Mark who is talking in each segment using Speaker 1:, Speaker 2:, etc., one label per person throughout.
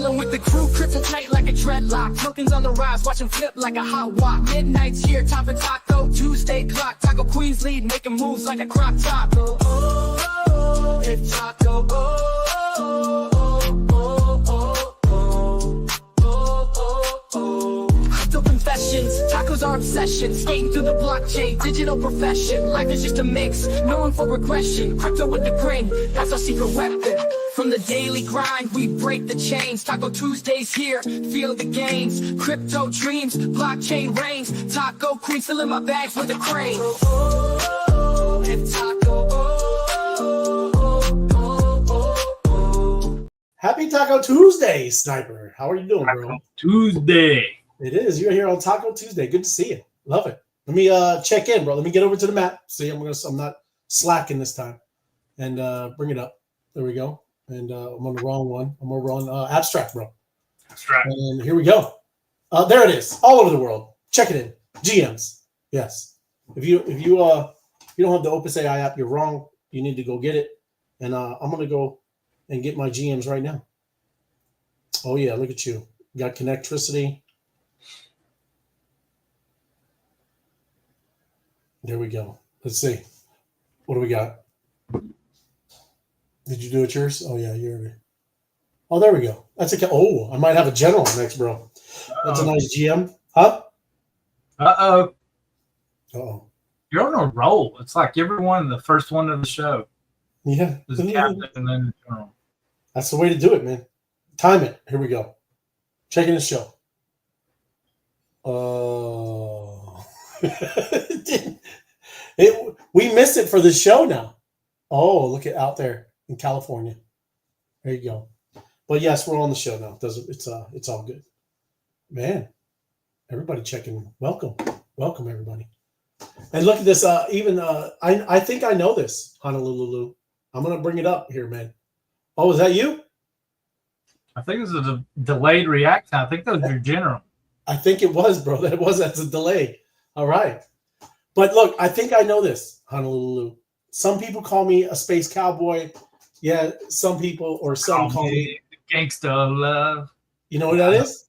Speaker 1: chilling with the crew, crystal tight like a dreadlock. Tokens on the rise, watch them flip like a hot wok. Midnight's here, time for Taco Tuesday clock. Taco Queens lead, making moves like a crop top. Oh, oh, oh, it's Taco. Oh, oh, oh, oh, oh, oh, oh, oh. Crypto confessions, tacos are obsession. Skating through the blockchain, digital profession. Life is just a mix, known for regression. Crypto with the grain, that's our secret weapon. From the daily grind, we break the chains. Taco Tuesdays here, feel the gains. Crypto dreams, blockchain reigns. Taco Queen still in my bags with the crane. Oh, oh, oh, it's Taco. Oh, oh, oh, oh, oh.
Speaker 2: Happy Taco Tuesday, Sniper. How are you doing, bro?
Speaker 3: Taco Tuesday.
Speaker 2: It is. You're here on Taco Tuesday. Good to see you. Love it. Let me check in, bro. Let me get over to the map. See, I'm not slacking this time. And bring it up. There we go. And I'm on the wrong one. I'm over on abstract, bro.
Speaker 3: Abstract.
Speaker 2: And here we go. There it is, all over the world. Check it in. GMs. Yes. If you don't have the Opus AI app, you're wrong. You need to go get it. And I'm gonna go and get my GMs right now. Oh yeah, look at you. You got Connectricity. There we go. Let's see. What do we got? Did you do it yours? Oh yeah, you're. Oh, there we go. That's a. Oh, I might have a general next, bro. That's a nice GM, huh?
Speaker 3: Uh-oh.
Speaker 2: Uh-oh.
Speaker 3: You're on a roll. It's like everyone, the first one of the show.
Speaker 2: Yeah.
Speaker 3: There's a captain and then the general.
Speaker 2: That's the way to do it, man. Time it. Here we go. Checking the show. We missed it for the show now. Oh, look at out there in California. There you go. But yes, we're on the show now. It's all good. Man, everybody checking. Welcome everybody. And look at this. I think I know this, Honolulu. I'm gonna bring it up here, man. Oh, is that you?
Speaker 3: I think this is a delayed reaction. I think that was your general.
Speaker 2: I think it was, bro. That's a delay. All right. But look, I think I know this, Honolulu. Some people call me a space cowboy. Yeah, some people or some call me
Speaker 3: Gangsta of Love.
Speaker 2: You know what that is?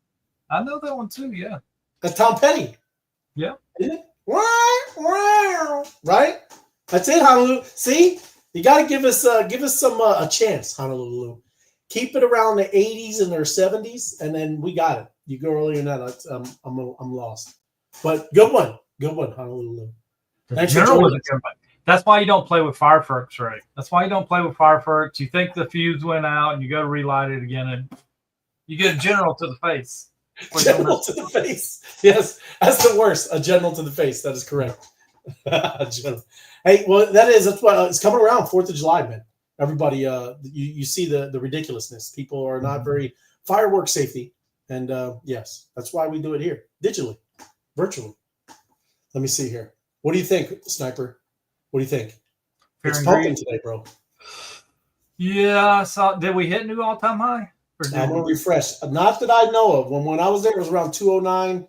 Speaker 3: I know that one too, yeah.
Speaker 2: That's Tom Petty.
Speaker 3: Yeah.
Speaker 2: Isn't it? Right? That's it, Honolulu. See? You got to give us some a chance, Honolulu. Keep it around the 80s and their 70s, and then we got it. You go earlier than that, I'm lost. But good one, Honolulu. Thanks for joining us.
Speaker 3: That's why you don't play with fireworks, right? That's why you don't play with fireworks. You think the fuse went out, and you go to relight it again, and you get a general to the face.
Speaker 2: General to the face. Yes, that's the worst. A general to the face. That is correct. Hey, well, that's what it's coming around. 4th of July, man. Everybody, you see the ridiculousness. People are not very firework safety, and yes, that's why we do it here, digitally, virtually. Let me see here. What do you think, Sniper? What do you think? It's pumping today, bro.
Speaker 3: Yeah, did we hit new all-time high?
Speaker 2: I'm gonna refresh. Not that I know of. When I was there, it was around 209,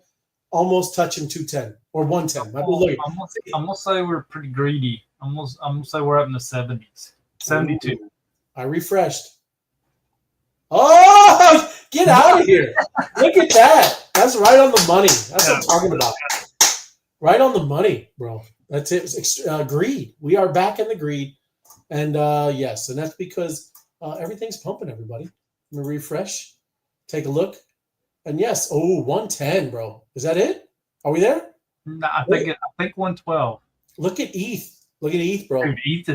Speaker 2: almost touching 210 or 110.
Speaker 3: I'm gonna say we're pretty greedy. I'm gonna say we're up in the 70s. 72.
Speaker 2: Ooh, I refreshed. Oh, get out of here. Look at that. That's right on the money. That's what I'm talking about. Right on the money, bro. That's it. It's greed. We are back in the greed. And yes, and that's because everything's pumping, everybody. Let me refresh. Take a look. And yes, 110, bro. Is that it? Are we there?
Speaker 3: No, I think 112.
Speaker 2: Look at ETH. Look at ETH, bro.
Speaker 3: Dude, ETH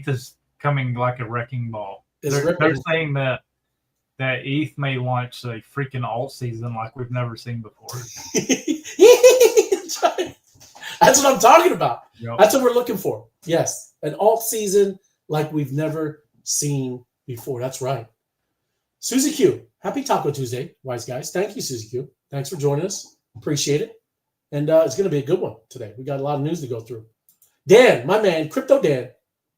Speaker 3: is coming like a wrecking ball. They're saying that ETH may launch a freaking alt season like we've never seen before.
Speaker 2: That's what I'm talking about.
Speaker 3: Yep.
Speaker 2: That's what we're looking for. Yes, an alt season like we've never seen before. That's right. Susie Q, happy Taco Tuesday, wise guys. Thank you, Susie Q. Thanks for joining us. Appreciate it. And it's going to be a good one today. We got a lot of news to go through. Dan, my man, Crypto Dan,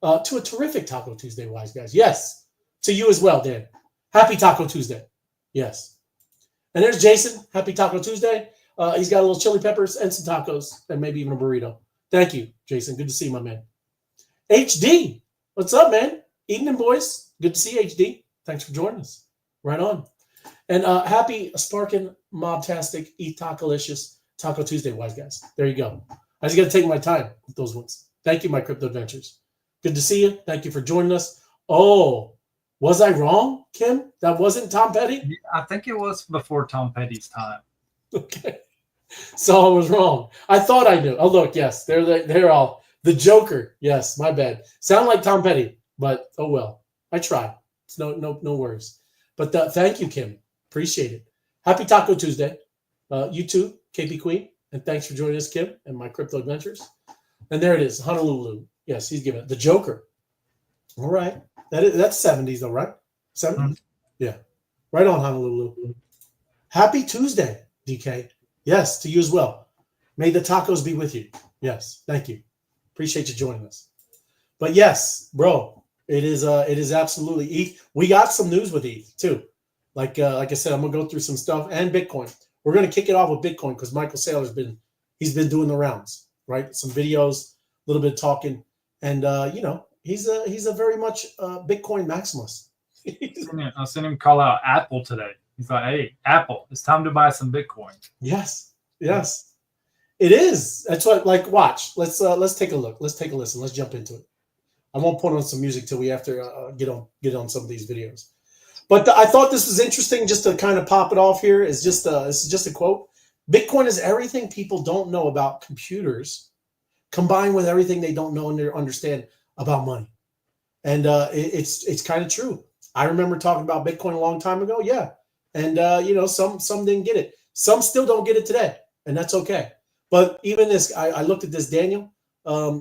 Speaker 2: to a terrific Taco Tuesday, wise guys. Yes, to you as well, Dan. Happy Taco Tuesday. Yes. And there's Jason. Happy Taco Tuesday. He's got a little chili peppers and some tacos and maybe even a burrito. Thank you, Jason. Good to see you, my man. HD, what's up, man? Evening, boys. Good to see you, HD. Thanks for joining us. Right on. And happy Sparkin Mobtastic Eat Tacolicious Taco Tuesday, wise guys. There you go. I just got to take my time with those ones. Thank you, my crypto adventures. Good to see you. Thank you for joining us. Oh, was I wrong, Kim? That wasn't Tom Petty?
Speaker 3: I think it was before Tom Petty's time.
Speaker 2: Okay. So I was wrong. I thought I knew. Oh, look, yes. They're all the Joker. Yes, my bad. Sound like Tom Petty, but oh well. I tried. It's no worries. But thank you, Kim. Appreciate it. Happy Taco Tuesday. You too, KP Queen. And thanks for joining us, Kim, and my crypto adventures. And there it is, Honolulu. Yes, he's giving it. The Joker. All right. That's 70s, though, right? 70s? Mm-hmm. Yeah. Right on, Honolulu. Happy Tuesday, DK. Yes, to you as well. May the tacos be with you. Yes, thank you. Appreciate you joining us. But yes, bro, it is absolutely ETH. We got some news with ETH, too. Like I said, I'm going to go through some stuff and Bitcoin. We're going to kick it off with Bitcoin because Michael Saylor's been doing the rounds, right? Some videos, a little bit of talking, and he's a very much Bitcoin maximalist.
Speaker 3: I seen him call out Apple today. He's like, "Hey, Apple, it's time to buy some Bitcoin."
Speaker 2: Yes, it is. That's what. Like, watch. Let's take a look. Let's take a listen. Let's jump into it. I won't put on some music till we have to get on some of these videos. But I thought this was interesting just to kind of pop it off here. This is just a quote. Bitcoin is everything people don't know about computers combined with everything they don't know and understand about money. And it's kind of true. I remember talking about Bitcoin a long time ago. Yeah. And, some didn't get it. Some still don't get it today. And that's okay. But even this, I looked at this, Daniel.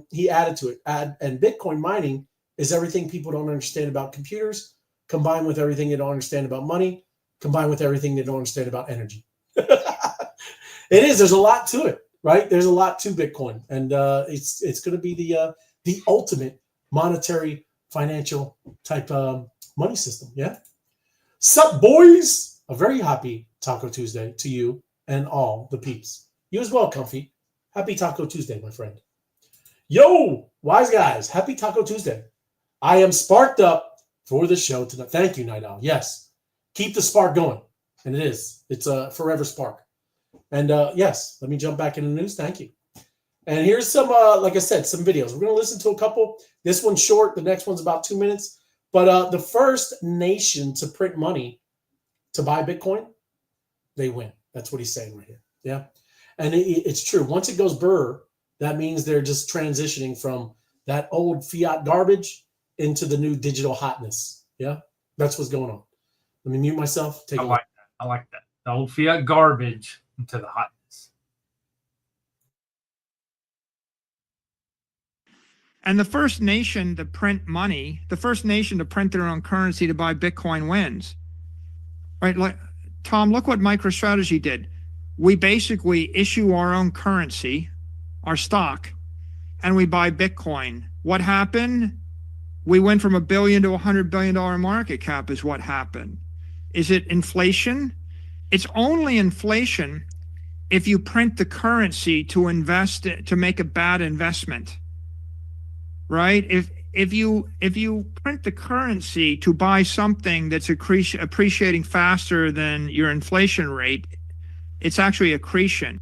Speaker 2: He added to it. And Bitcoin mining is everything people don't understand about computers, combined with everything they don't understand about money, combined with everything they don't understand about energy. It is. There's a lot to it, right? There's a lot to Bitcoin. And it's going to be the ultimate monetary financial type money system. Yeah. Sup, boys? A very happy Taco Tuesday to you and all the peeps. You as well, Comfy. Happy Taco Tuesday, my friend. Yo, wise guys. Happy Taco Tuesday. I am sparked up for the show tonight. Thank you, Night Owl. Yes. Keep the spark going. And it is. It's a forever spark. And yes, let me jump back into the news. Thank you. And here's some, like I said, some videos. We're going to listen to a couple. This one's short. The next one's about 2 minutes. But the first nation to print money to buy Bitcoin, they win. That's what he's saying right here. Yeah. And it's true. Once it goes burr, that means they're just transitioning from that old fiat garbage into the new digital hotness. Yeah. That's what's going on. Let me mute myself.
Speaker 3: I like that. The old fiat garbage into the hotness.
Speaker 4: And the first nation to print money, the first nation to print their own currency to buy Bitcoin wins. Right? Like, Tom, look what MicroStrategy did. We basically issue our own currency, our stock, and we buy Bitcoin. What happened? We went from $1 billion to $100 billion market cap is what happened. Is it inflation? It's only inflation if you print the currency to invest, to make a bad investment, right? If you print the currency to buy something that's appreciating faster than your inflation rate, it's actually accretion.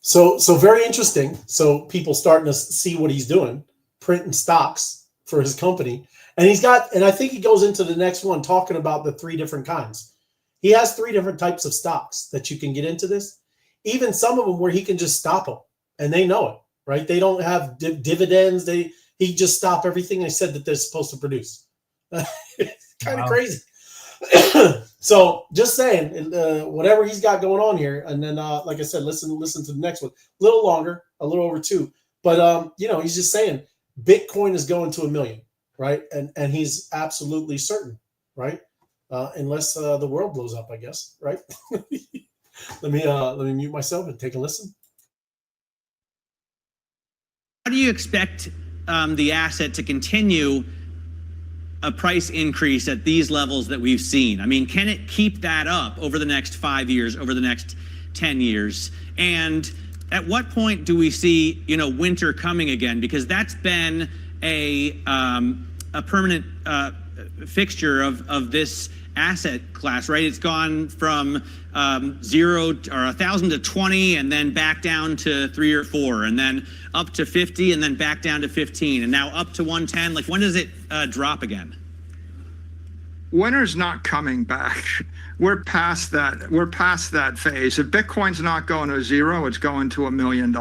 Speaker 2: So very interesting. So people starting to see what he's doing, printing stocks for his company. And I think he goes into the next one talking about the 3 different kinds. He has 3 different types of stocks that you can get into this. Even some of them where he can just stop them and they know it, right? They don't have dividends. He just stop everything they said that they're supposed to produce. It's kind of crazy. So just saying, whatever he's got going on here. And then, like I said, listen to the next one. A little longer, a little over 2. But, he's just saying Bitcoin is going to 1 million, right? And he's absolutely certain, right? Unless the world blows up, I guess, right? Let me mute myself and take a listen.
Speaker 5: How do you expect the asset to continue a price increase at these levels that we've seen? I mean, can it keep that up over the next 5 years, over the next 10 years? And at what point do we see, winter coming again? Because that's been a permanent fixture of this asset class, right? It's gone from 0 or 1,000 to 20, and then back down to 3 or 4, and then up to 50, and then back down to 15, and now up to 110. Like, when does it drop again?
Speaker 4: Winter's not coming back. We're past that. We're past that phase. If Bitcoin's not going to 0, it's going to $1 million.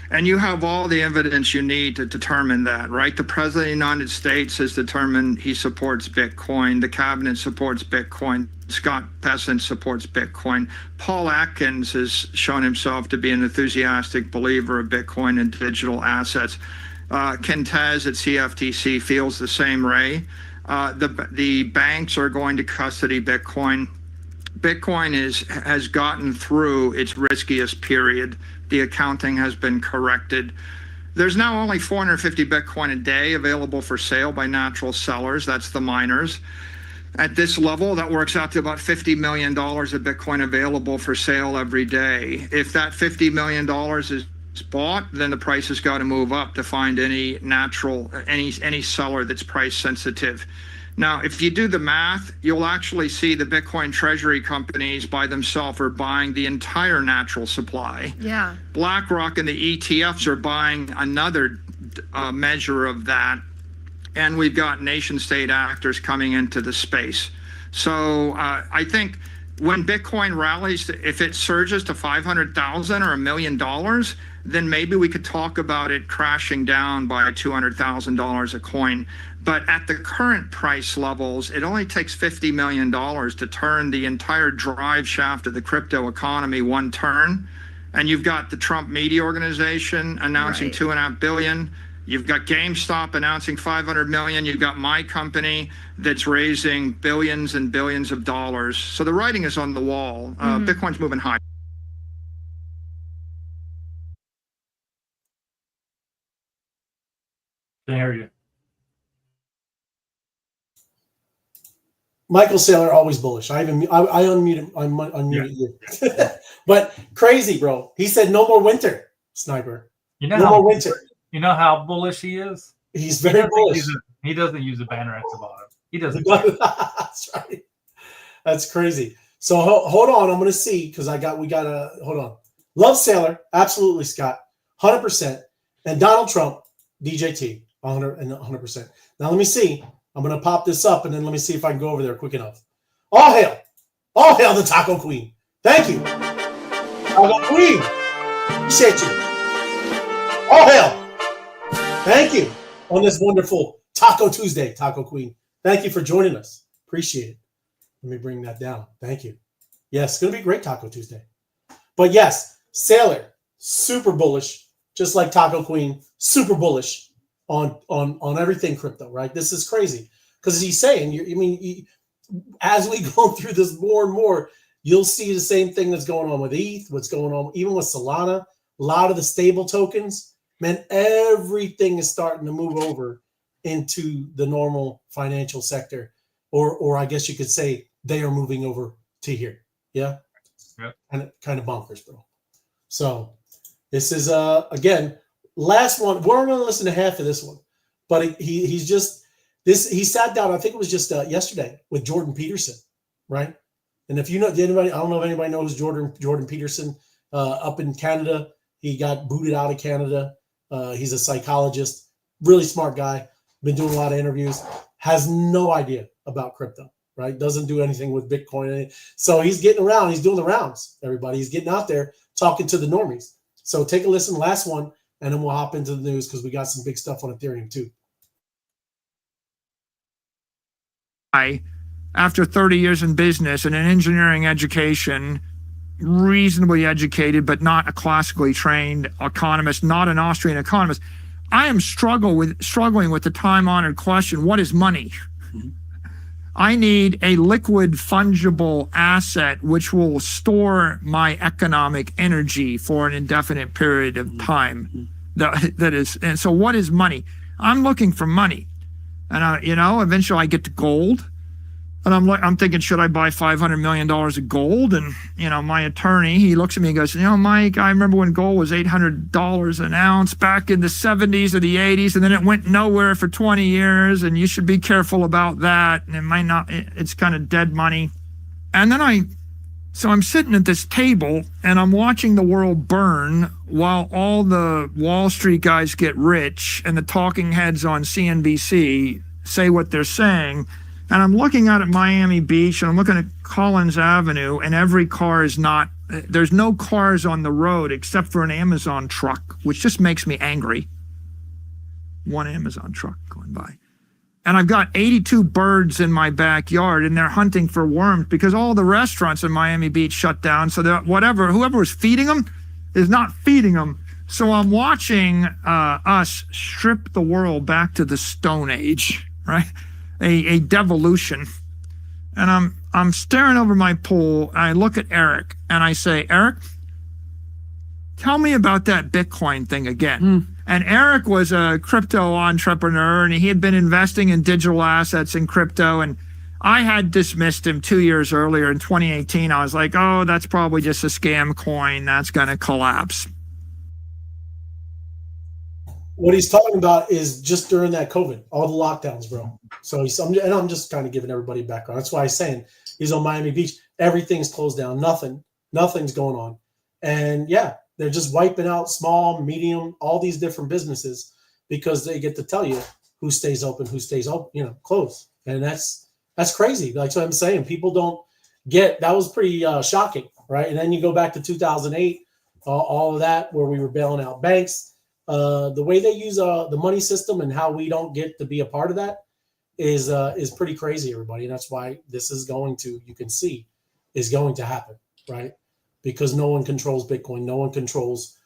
Speaker 4: And you have all the evidence you need to determine that, right? The President of the United States has determined he supports Bitcoin. The cabinet supports Bitcoin. Scott Bessent supports Bitcoin. Paul Atkins has shown himself to be an enthusiastic believer of Bitcoin and digital assets. Ken Tez at CFTC feels the same way. The banks are going to custody Bitcoin. Bitcoin has gotten through its riskiest period. The accounting has been corrected. There's now only 450 Bitcoin a day available for sale by natural sellers. That's the miners. At this level, that works out to about $50 million of Bitcoin available for sale every day. If that $50 million is bought, then the price has got to move up to find any seller that's price sensitive. Now, if you do the math, you'll actually see the Bitcoin Treasury companies by themselves are buying the entire natural supply.
Speaker 6: Yeah.
Speaker 4: BlackRock and the ETFs are buying another measure of that. And we've got nation state actors coming into the space. So I think when Bitcoin rallies, if it surges to 500,000 or $1 million, then maybe we could talk about it crashing down by $200,000 a coin. But at the current price levels, it only takes $50 million to turn the entire drive shaft of the crypto economy one turn. And you've got the Trump media organization announcing $2.5 billion. You've got GameStop announcing $500 million. You've got my company that's raising billions and billions of dollars. So the writing is on the wall. Bitcoin's moving high.
Speaker 3: There you.
Speaker 2: Michael Saylor, always bullish. I unmuted him. I unmuted you. But crazy, bro. He said no more winter, Sniper.
Speaker 3: You know
Speaker 2: no more winter.
Speaker 3: You know how bullish he is?
Speaker 2: He's very bullish.
Speaker 3: He doesn't use a banner at the bottom. He doesn't.
Speaker 2: That's right. That's crazy. So hold on. I'm going to see because we got to hold on. Love Saylor. Absolutely, Scott. 100%. And Donald Trump, DJT. 100%. Now let me see. I'm going to pop this up and then let me see if I can go over there quick enough. All hail the Taco Queen. Thank you. Taco Queen. Appreciate you. All hail. Thank you on this wonderful Taco Tuesday, Taco Queen. Thank you for joining us. Appreciate it. Let me bring that down. Thank you. Yes, it's going to be a great Taco Tuesday. But yes, Saylor, super bullish, just like Taco Queen, super bullish on everything crypto, right? This is crazy because he's saying, as we go through this more and more, you'll see the same thing that's going on with ETH, what's going on even with Solana, a lot of the stable tokens, man, everything is starting to move over into the normal financial sector, or I guess you could say they are moving over to here. Yeah. And kind of bonkers, bro. So this is again, last one. We're going to listen to half of this one, but he sat down. I think it was just yesterday with Jordan Peterson, right? And if you know anybody, I don't know if anybody knows Jordan Peterson up in Canada. He got booted out of Canada. He's a psychologist, really smart guy. Been doing a lot of interviews. Has no idea about crypto, right? Doesn't do anything with Bitcoin. So he's getting around. He's doing the rounds. Everybody, he's getting out there talking to the normies. So take a listen. Last one. And then we'll hop into the news because we got some big stuff on Ethereum too.
Speaker 4: After 30 years in business and an engineering education, reasonably educated, but not a classically trained economist, not an Austrian economist, I am struggling with the time-honored question, what is money? I need a liquid, fungible asset which will store my economic energy for an indefinite period of time. And so what is money? I'm looking for money. And, eventually I get to gold. And I'm thinking, should I buy $500 million of gold? And, my attorney, he looks at me and goes, Mike, I remember when gold was $800 an ounce back in the 70s or the 80s, and then it went nowhere for 20 years, and you should be careful about that. And it might not, it's kind of dead money. And then so I'm sitting at this table and I'm watching the world burn while all the Wall Street guys get rich and the talking heads on CNBC say what they're saying. And I'm looking out at Miami Beach and I'm looking at Collins Avenue, and every car is there's no cars on the road except for an Amazon truck, which just makes me angry. One Amazon truck going by. And I've got 82 birds in my backyard, and they're hunting for worms because all the restaurants in Miami Beach shut down. So that whoever was feeding them is not feeding them. So I'm watching us strip the world back to the Stone Age, right? A devolution. And I'm staring over my pool, and I look at Eric, and I say, Eric, tell me about that Bitcoin thing again. And Eric was a crypto entrepreneur, and he had been investing in digital assets in crypto. And I had dismissed him 2 years earlier in 2018. I was like, oh, that's probably just a scam coin. That's going to collapse.
Speaker 2: What he's talking about is just during that COVID, all the lockdowns, bro. So I'm just kind of giving everybody background. That's why I'm saying he's on Miami Beach. Everything's closed down. Nothing's going on. And yeah, they're just wiping out small, medium, all these different businesses because they get to tell you who stays open, closed. And that's crazy. Like what I'm saying, people don't get, that was pretty shocking, right? And then you go back to 2008, all of that where we were bailing out banks. The way they use the money system and how we don't get to be a part of that is pretty crazy, everybody. And that's why this is going to happen, right? Because no one controls Bitcoin. No one controls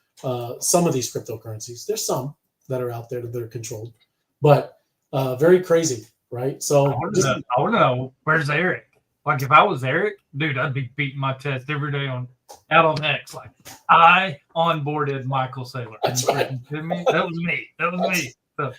Speaker 2: some of these cryptocurrencies. There's some that are out there that are controlled, but very crazy, right? So
Speaker 3: I want to know, where's Eric? Like if I was Eric, dude, I'd be beating my chest every day out on X. Like I onboarded Michael Saylor.
Speaker 2: That's right.
Speaker 3: That was me. So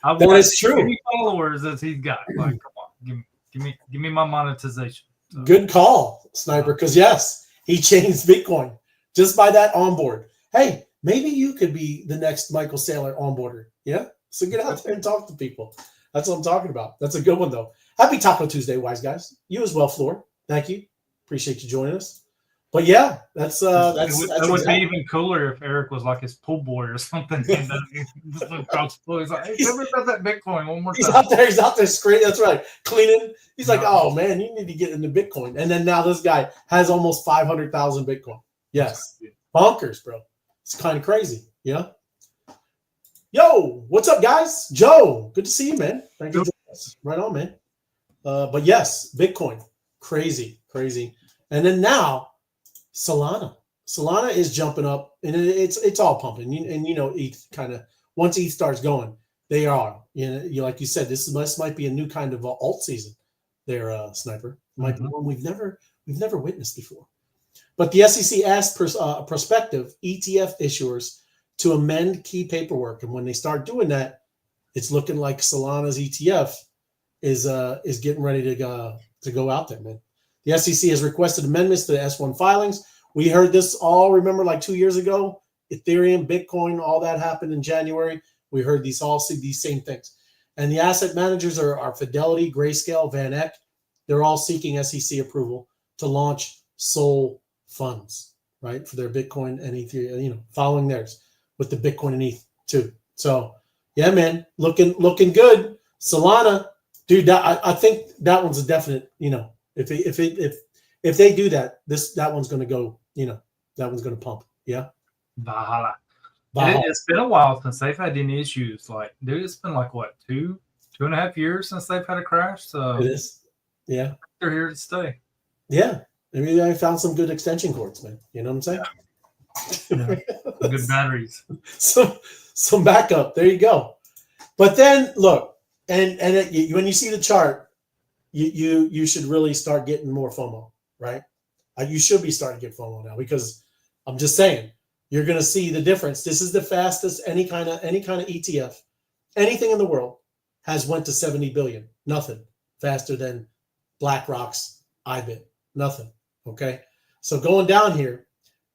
Speaker 2: that is true.
Speaker 3: How many followers as he's got? Like, come on, give me my monetization. So.
Speaker 2: Good call, Sniper. Because yes, he changed Bitcoin just by that onboard. Hey, maybe you could be the next Michael Saylor onboarder. Yeah, so get out there and talk to people. That's what I'm talking about. That's a good one though. Happy Taco Tuesday, wise guys. You as well, Floor. Thank you. Appreciate you joining us. But yeah, that's
Speaker 3: it would be even cooler if Eric was like his pool boy or something. And just across the pool. He's like, hey, tell me about that Bitcoin one more time.
Speaker 2: He's out there screening. That's right. Cleaning. He's like, oh man, you need to get into Bitcoin. And then now this guy has almost 500,000 Bitcoin. Yes. Bonkers, bro. It's kind of crazy. Yeah. Yo, what's up, guys? Joe, good to see you, man. Thank you for joining us. Right on, man. But yes, Bitcoin, crazy. And then now, Solana is jumping up, and it's all pumping. And ETH kind of once ETH starts going, they are. Like you said, this might be a new kind of alt season. There, Sniper, might be one we've never witnessed before. But the SEC asked prospective ETF issuers to amend key paperwork, and when they start doing that, it's looking like Solana's ETF is getting ready to go out there, man. The SEC has requested amendments to the S1 filings. We heard this all, remember, like 2 years ago, Ethereum, Bitcoin, all that happened in January. We heard these same things. And the asset managers are Fidelity, Grayscale, Van Eck. They're all seeking SEC approval to launch SOL funds, right, for their Bitcoin and Ethereum, following theirs with the Bitcoin and ETH too. So, yeah, man, looking good. Solana, dude, I think that one's a definite, if they do that, that one's going to go, that one's going to pump. Yeah.
Speaker 3: Valhalla. It's been a while since they've had any issues. Like, dude, it's been like what, 2.5 years since they've had a crash. So
Speaker 2: it is. Yeah.
Speaker 3: They're here to stay.
Speaker 2: Yeah. I mean, I found some good extension cords, man. You know what I'm saying?
Speaker 3: Yeah. Good batteries.
Speaker 2: Some backup. There you go. But then look, and when you see the chart, you should really start getting more FOMO, right? You should be starting to get FOMO now, because I'm just saying, you're going to see the difference. This is the fastest any kind of ETF, anything in the world has went to 70 billion. Nothing faster than BlackRock's iBIT. Nothing. Okay. So going down here,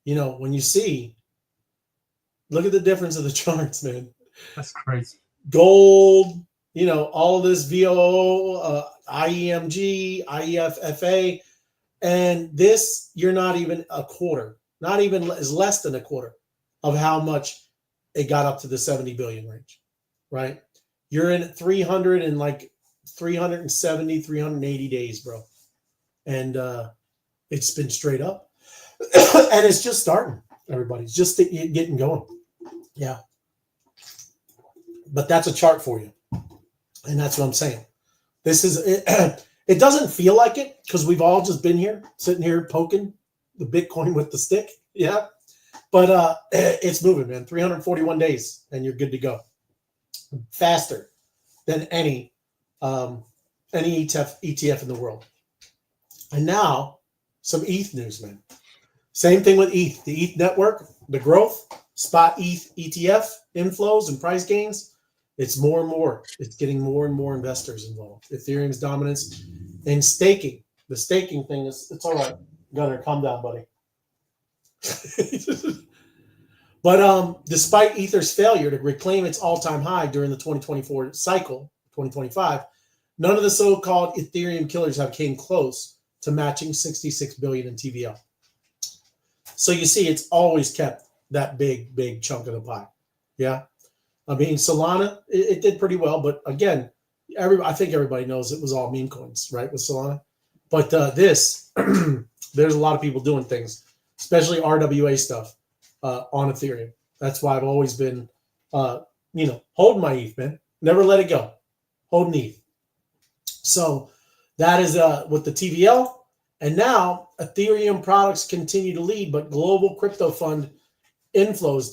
Speaker 2: when you see, look at the difference of the charts, man.
Speaker 3: That's crazy.
Speaker 2: Gold, all this VOO, IEMG, IEFFA, and this, you're not even a quarter, not even is less than a quarter of how much it got up to the 70 billion range, right? You're in 370, 380 days, bro. And it's been straight up. And it's just starting, everybody's just getting going. Yeah. But that's a chart for you. And that's what I'm saying. This is it. It doesn't feel like it because we've all just been here, sitting here poking the Bitcoin with the stick. Yeah. But it's moving, man. 341 days and you're good to go. Faster than any ETF in the world. And now some ETH news, man. Same thing with ETH. The ETH network, the growth, spot ETH ETF inflows and price gains. It's more and more. It's getting more and more investors involved. Ethereum's dominance in staking. The staking thing it's all right. Gunner, calm down, buddy. But despite Ether's failure to reclaim its all-time high during the 2024 cycle, 2025, none of the so-called Ethereum killers have came close to matching 66 billion in TVL. So you see, it's always kept that big chunk of the pie. Yeah. I mean, Solana, it did pretty well, but again, I think everybody knows it was all meme coins, right, with Solana. But there's a lot of people doing things, especially RWA stuff on Ethereum. That's why I've always been, holding my ETH, man. Never let it go. Holding ETH. So that is with the TVL. And now Ethereum products continue to lead, but global crypto fund inflows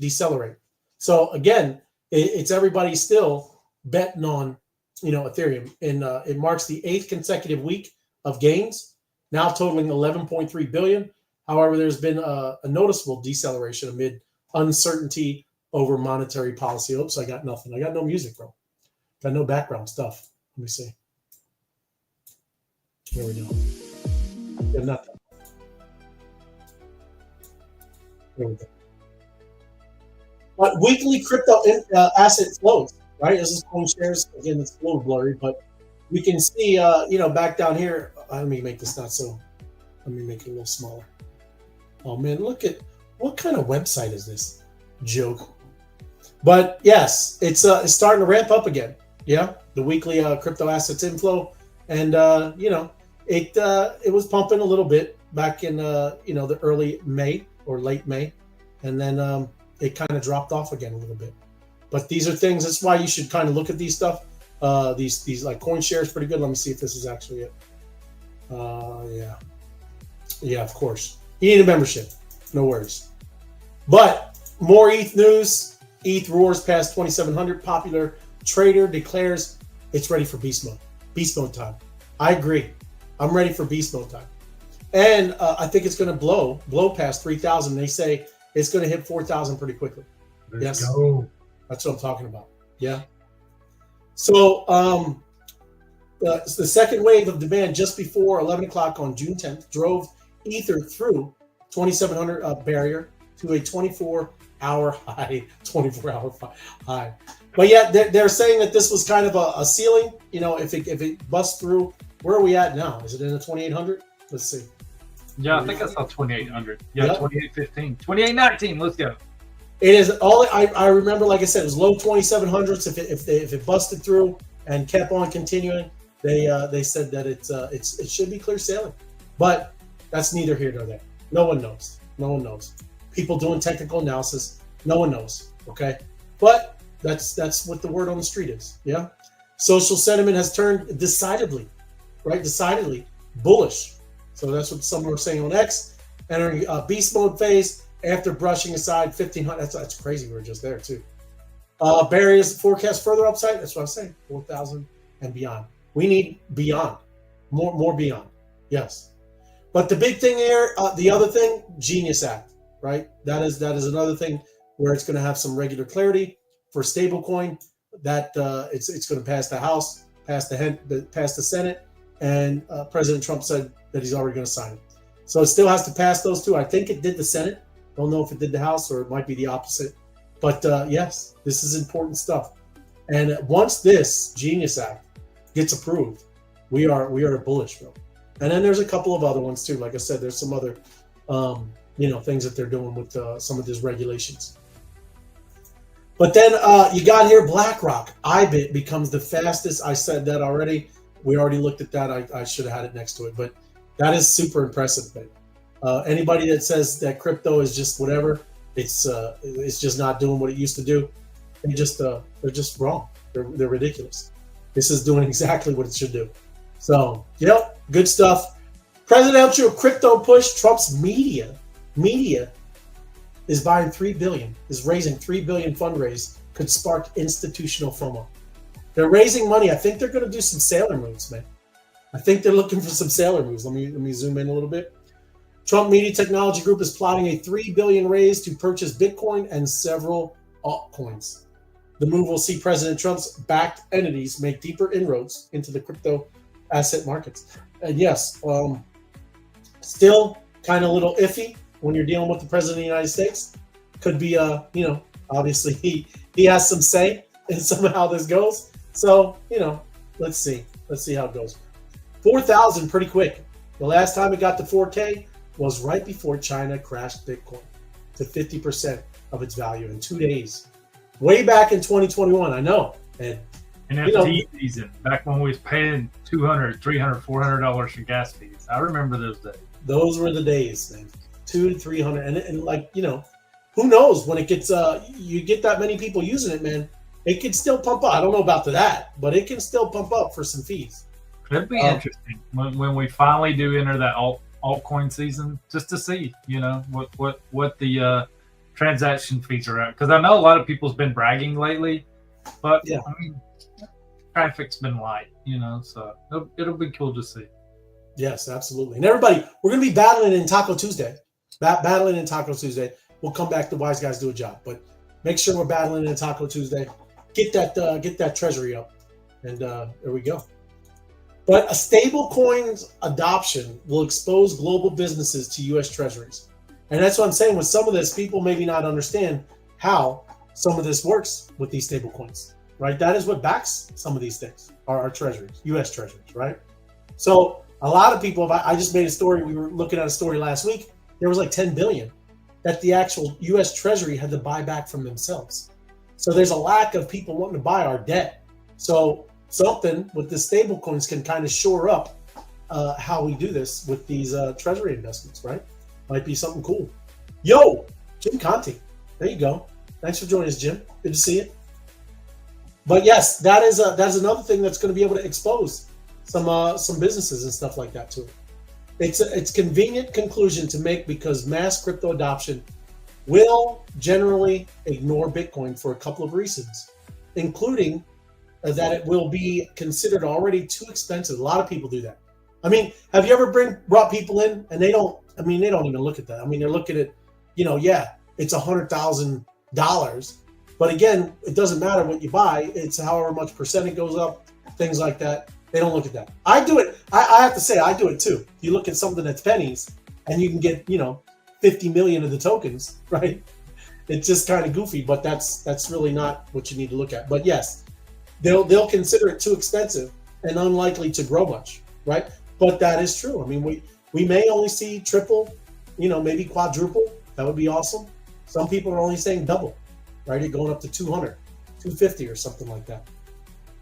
Speaker 2: decelerate. So again, it's everybody still betting on, Ethereum. And it marks the 8th consecutive week of gains, now totaling 11.3 billion. However, there's been a noticeable deceleration amid uncertainty over monetary policy. Oops, I got nothing. I got no music, bro. Got no background stuff. Let me see. There we go. Got nothing. There we go. But weekly crypto asset flows, right? This is coin shares. Again, it's a little blurry, but we can see, back down here. Let me make this not so. Let me make it a little smaller. Oh man, look at what kind of website is this? Joke. But yes, it's starting to ramp up again. Yeah, the weekly crypto assets inflow, and it was pumping a little bit back in the early May or late May, and then it kind of dropped off again a little bit. But these are things. That's why you should kind of look at these stuff. These like coin shares pretty good. Let me see if this is actually it. Yeah, of course. You need a membership. No worries. But more ETH news. ETH roars past 2,700. Popular trader declares it's ready for beast mode. Beast mode time. I agree. I'm ready for beast mode time. And I think it's going to blow past 3,000. They say it's going to hit 4,000 pretty quickly.
Speaker 3: Let's go.
Speaker 2: That's what I'm talking about. Yeah. So the second wave of demand just before 11 o'clock on June 10th drove Ether through 2,700 barrier to a 24-hour high. 24-hour high. But yeah, they're saying that this was kind of a ceiling. If it busts through, where are we at now? Is it in the 2,800? Let's see.
Speaker 3: Yeah, I think I saw 2,800. Yeah, yep. 2,815. 2,819. Let's go.
Speaker 2: It is all I remember. Like I said, it was low 2,700s. If it busted through and kept on continuing, they said that it should be clear sailing. But that's neither here nor there. No one knows. No one knows. People doing technical analysis. No one knows. Okay, but that's what the word on the street is. Yeah, social sentiment has turned decidedly bullish. So that's what some were saying on X. Entering beast mode phase after brushing aside 1,500. That's crazy. We were just there too. Barriers forecast further upside. That's what I'm saying. 4,000 and beyond. We need beyond, more beyond. Yes. But the big thing here, the other thing, Genius Act, right? That is another thing where it's going to have some regular clarity for stablecoin. That it's going to pass the House, pass the Senate, and President Trump said that he's already going to sign it. So it still has to pass those two. I think it did the Senate. Don't know if it did the House or it might be the opposite. But yes, this is important stuff. And once this Genius Act gets approved, we are bullish, bro. And then there's a couple of other ones too. Like I said, there's some other things that they're doing with some of these regulations. But then you got here BlackRock. iBIT becomes the fastest. I said that already. We already looked at that. I should have had it next to it. But that is super impressive, man. Anybody that says that crypto is just whatever, it's just not doing what it used to do. They're just wrong. They're ridiculous. This is doing exactly what it should do. So, good stuff. Presidential crypto push. Trump's media is buying $3 billion, is raising $3 billion fundraise, could spark institutional FOMO. They're raising money. I think they're going to do some sailor moves, man. I think they're looking for some sailor moves. Let me zoom in a little bit. Trump Media Technology Group is plotting a $3 billion raise to purchase Bitcoin and several altcoins. The move will see President Trump's backed entities make deeper inroads into the crypto asset markets. And yes, still kind of a little iffy when you're dealing with the President of the United States. Could be, obviously he has some say in somehow this goes. So, let's see how it goes. 4,000 pretty quick. The last time it got to 4K was right before China crashed Bitcoin to 50% of its value in 2 days. Way back in 2021, I know. And
Speaker 3: NFT season, back when we was paying $200, $300, $400 for gas fees. I remember those days.
Speaker 2: Those were the days, man. $200 to $300, and who knows when it gets you get that many people using it, man. It can still pump up. I don't know about that, but it can still pump up for some fees.
Speaker 3: It'd be interesting when we finally do enter that altcoin season, just to see, what the transaction fees are at. Because I know a lot of people's been bragging lately, but
Speaker 2: yeah,
Speaker 3: traffic's been light, so it'll be cool to see.
Speaker 2: Yes, absolutely. And everybody, we're going to be battling in Taco Tuesday. Battling in Taco Tuesday. We'll come back to Wise Guys Do a Job, but make sure we're battling in Taco Tuesday. Get that treasury up, and there we go. But a stablecoins adoption will expose global businesses to U.S. treasuries. And that's what I'm saying. With some of this, people maybe not understand how some of this works with these stablecoins, right? That is what backs some of these things, are our treasuries, U.S. treasuries, right? So a lot of people, I just made a story. We were looking at a story last week. There was like 10 billion that the actual U.S. treasury had to buy back from themselves. So there's a lack of people wanting to buy our debt. So something with the stable coins can kind of shore up how we do this with these treasury investments, right? Might be something cool. Yo, Jim Conti. There you go. Thanks for joining us, Jim. Good to see you. But yes, that's another thing that's going to be able to expose some businesses and stuff like that to it. It's a convenient conclusion to make because mass crypto adoption will generally ignore Bitcoin for a couple of reasons, including that it will be considered already too expensive. A lot of people do that. I mean, have you ever brought people in and they don't even look at that. I mean, they're looking at, it's $100,000, but again, it doesn't matter what you buy. It's however much percent it goes up, things like that. They don't look at that. I do it. I have to say, I do it too. You look at something that's pennies and you can get, 50 million of the tokens, right? It's just kind of goofy, but that's really not what you need to look at. But yes, they'll consider it too expensive and unlikely to grow much, right? But that is true. I mean, we may only see triple, maybe quadruple. That would be awesome. Some people are only saying double, right? You're going up to 200, 250 or something like that.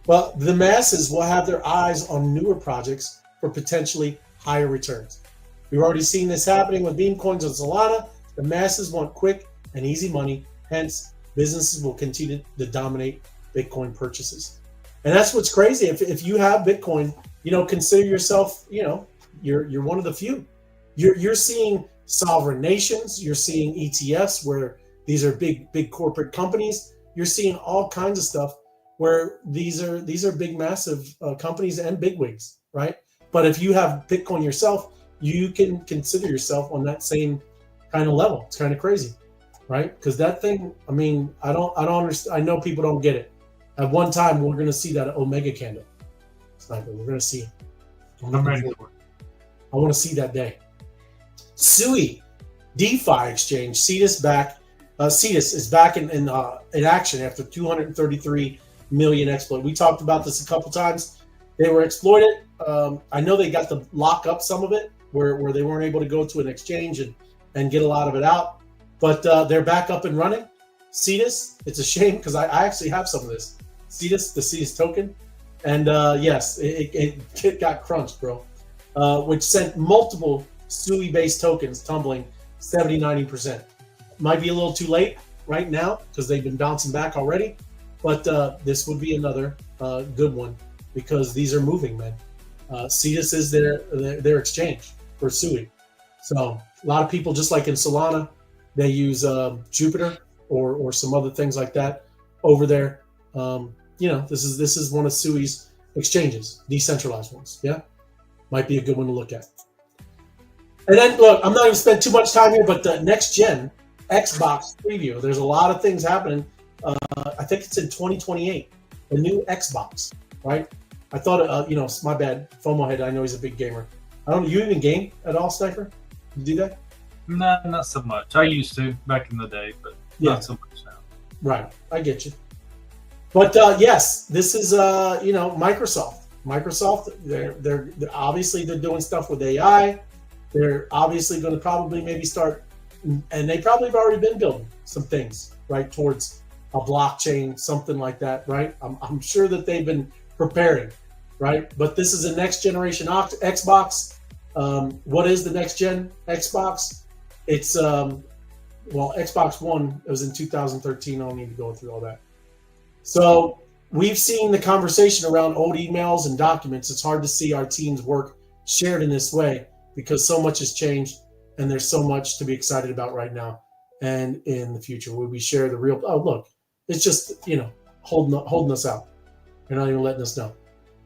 Speaker 2: Well, the masses will have their eyes on newer projects for potentially higher returns. We've already seen this happening with meme coins and Solana. The masses want quick and easy money. Hence, businesses will continue to dominate Bitcoin purchases. And that's what's crazy. If you have Bitcoin, consider yourself, you're one of the few. You're seeing sovereign nations. You're seeing ETFs where these are big corporate companies. You're seeing all kinds of stuff where these are big, massive companies and bigwigs, right? But if you have Bitcoin yourself, you can consider yourself on that same kind of level. It's kind of crazy, right? Because that thing, I mean, I don't understand. I know people don't get it. At one time, we're going to see that Omega candle. Sniper, we're going to see it.
Speaker 3: I'm ready for it.
Speaker 2: I want to see that day. SUI, DeFi exchange. Cetus back. Cetus is back in action after 233 million exploit. We talked about this a couple times. They were exploited. I know they got to lock up some of it where they weren't able to go to an exchange and get a lot of it out. But they're back up and running. Cetus, it's a shame because I actually have some of this. Cetus, the Cetus token. And yes, it got crunched, bro. Which sent multiple SUI-based tokens tumbling 70-90%. Might be a little too late right now because they've been bouncing back already. But this would be another good one because these are moving, man. Cetus is their exchange for SUI. So a lot of people, just like in Solana, they use Jupiter or some other things like that over there. This is one of SUI's exchanges, decentralized ones. Yeah, might be a good one to look at. And then look, I'm not going to spend too much time here, but the next gen Xbox preview. There's a lot of things happening. I think it's in 2028. The new Xbox, right? I thought, my bad. FOMO head. I know he's a big gamer. I don't know. You even game at all, Sniper? You do that?
Speaker 3: No, not so much. I used to back in the day, but not so much now.
Speaker 2: Right. I get you. But yes, this is Microsoft. Microsoft. They're obviously they're doing stuff with AI. They're obviously going to probably maybe start, and they probably have already been building some things right towards a blockchain, something like that, right? I'm sure that they've been preparing, right? But this is a next generation Xbox. What is the next gen Xbox? It's Xbox One. It was in 2013. I don't need to go through all that. So we've seen the conversation around old emails and documents. It's hard to see our team's work shared in this way because so much has changed and there's so much to be excited about right now and in the future. Will we share the real? Oh, look, it's just holding us out. You're not even letting us know.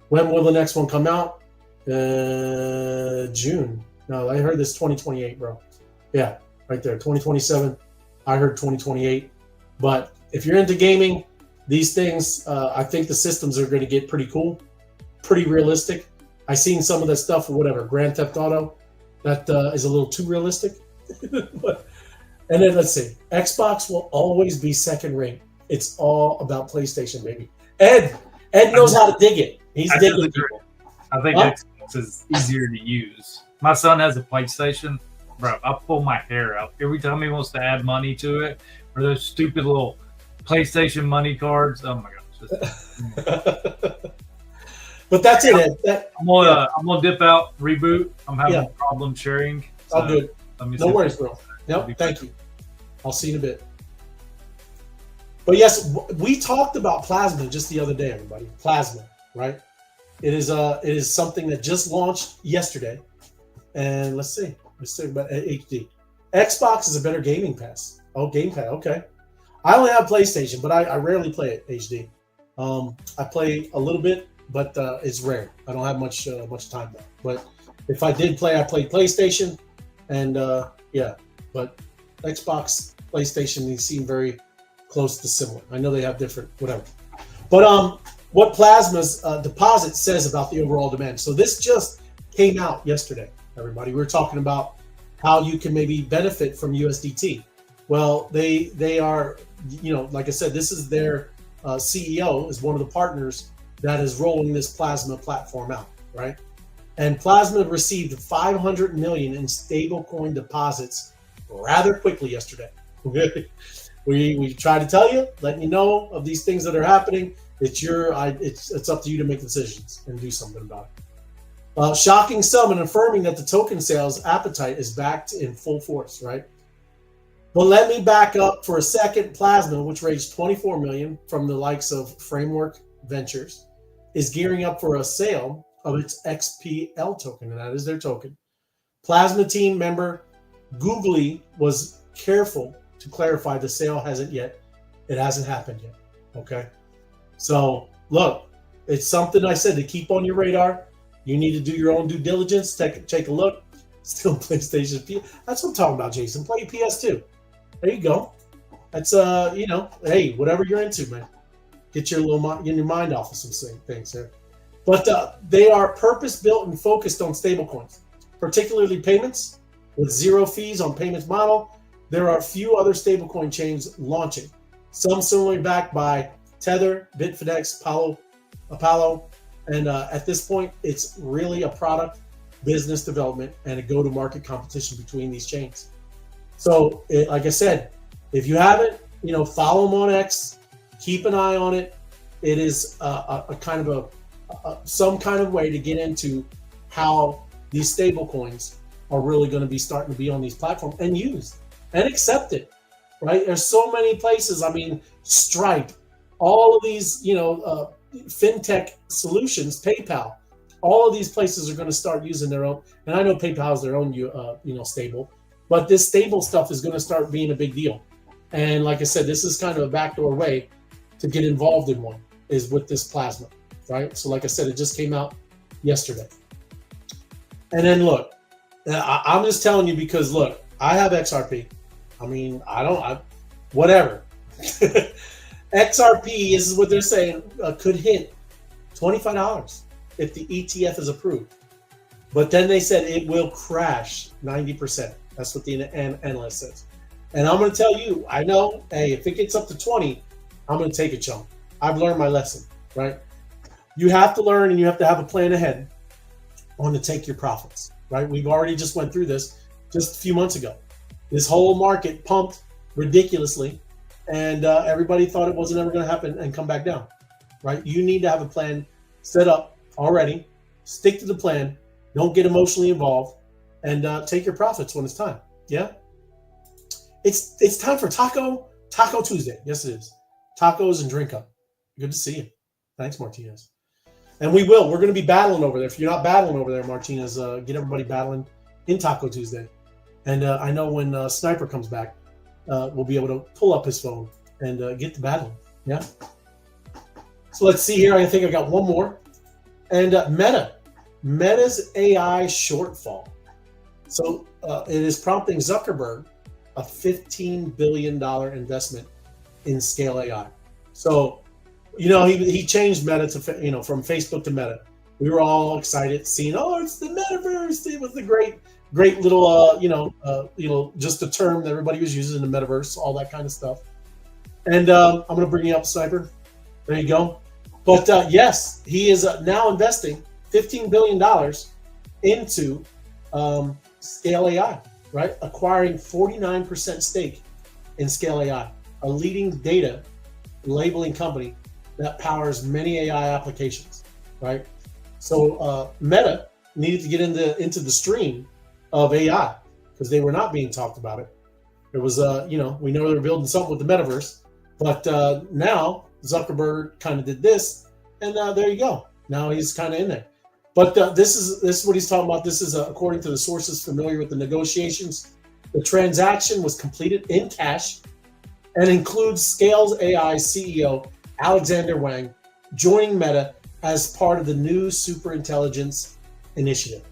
Speaker 2: When will the next one come out? June. No, I heard this 2028, bro. Yeah, right there, 2027. I heard 2028. But if you're into gaming, these things, I think the systems are going to get pretty cool, pretty realistic. I seen some of the stuff for whatever, Grand Theft Auto, that is a little too realistic. And then let's see, Xbox will always be second rate. It's all about PlayStation, baby. Ed knows how to dig it. He's digging people.
Speaker 3: I think Xbox is easier to use. My son has a PlayStation. Bro, I pull my hair out every time he wants to add money to it, or those stupid little PlayStation money cards. Oh my gosh.
Speaker 2: But that's it, Ed.
Speaker 3: I'm gonna dip out, reboot. I'm having a problem sharing. So
Speaker 2: all good. No worries, bro. No, thank you. I'll see you in a bit. But yes, we talked about Plasma just the other day, everybody. Plasma, right? It is something that just launched yesterday. And let's see about HD. Xbox is a better gaming pass. Oh, gamepad, okay. I only have PlayStation, but I rarely play it HD. I play a little bit, but it's rare. I don't have much time now. But if I did play, I played PlayStation, and but Xbox, PlayStation, these seem very close to similar. I know they have different whatever. But what Plasma's deposit says about the overall demand. So this just came out yesterday, everybody. We were talking about how you can maybe benefit from USDT. Well, they are, like I said, this is their CEO is one of the partners that is rolling this Plasma platform out, right? And Plasma received 500 million in stablecoin deposits rather quickly yesterday. We try to tell you, letting you know of these things that are happening. It's up to you to make decisions and do something about it. Shocking settlement affirming that the token sales appetite is back in full force, right? But let me back up for a second. Plasma, which raised 24 million from the likes of Framework Ventures, is gearing up for a sale of its XPL token, and that is their token. Plasma team member Googly was careful to clarify the sale hasn't happened yet. Okay. So look, it's something I said to keep on your radar. You need to do your own due diligence. Take a look. Still PlayStation P. That's what I'm talking about, Jason. Play PS2. There you go. That's hey, whatever you're into, man. Get your mind off of some things here. But they are purpose-built and focused on stablecoins, particularly payments with zero fees on payments model. There are a few other stablecoin chains launching, some similarly backed by Tether, Bitfinex, Apollo, and at this point, it's really a product, business development, and a go-to-market competition between these chains. So, like I said, if you haven't, follow them on X, keep an eye on it. It is a kind of some kind of way to get into how these stable coins are really going to be starting to be on these platforms and used and accepted, right? There's so many places. I mean, Stripe, all of these, fintech solutions, PayPal, all of these places are going to start using their own. And I know PayPal has their own, stable, but this stable stuff is going to start being a big deal. And like I said, this is kind of a backdoor way to get involved in one, is with this plasma, right? So like I said, it just came out yesterday. And then look, I'm just telling you because look, I have XRP. I mean, whatever. XRP is what they're saying could hit $25 if the ETF is approved. But then they said it will crash 90%. That's what the analyst says. And I'm going to tell you, I know, hey, if it gets up to 20, I'm going to take a chunk. I've learned my lesson, right? You have to learn and you have to have a plan ahead on to take your profits, right? We've already just went through this just a few months ago. This whole market pumped ridiculously and everybody thought it wasn't ever going to happen and come back down, right? You need to have a plan set up already, stick to the plan, don't get emotionally involved, and take your profits when it's time, yeah? It's time for Taco Tuesday. Yes, it is. Tacos and drink up. Good to see you. Thanks, Martinez. And we're going to be battling over there. If you're not battling over there, Martinez, get everybody battling in Taco Tuesday. And I know when Sniper comes back, we'll be able to pull up his phone and get to battling. Yeah. So let's see here. I think I got one more. And Meta's AI shortfall. So it is prompting Zuckerberg a $15 billion investment in Scale AI. So, he changed Meta to, from Facebook to Meta. We were all excited seeing, it's the metaverse. It was the great little, just a term that everybody was using in the metaverse, all that kind of stuff. And I'm going to bring you up, Sniper. There you go. But yes, he is now investing $15 billion into Scale AI, right? Acquiring 49% stake in Scale AI, a leading data labeling company that powers many AI applications, right? So Meta needed to get into the stream of AI because they were not being talked about it. It was, we know they're building something with the metaverse, but now Zuckerberg kind of did this, and there you go. Now he's kind of in there. But this is what he's talking about. This is according to the sources familiar with the negotiations. The transaction was completed in cash and includes Scales AI CEO Alexander Wang joining Meta as part of the new superintelligence initiative.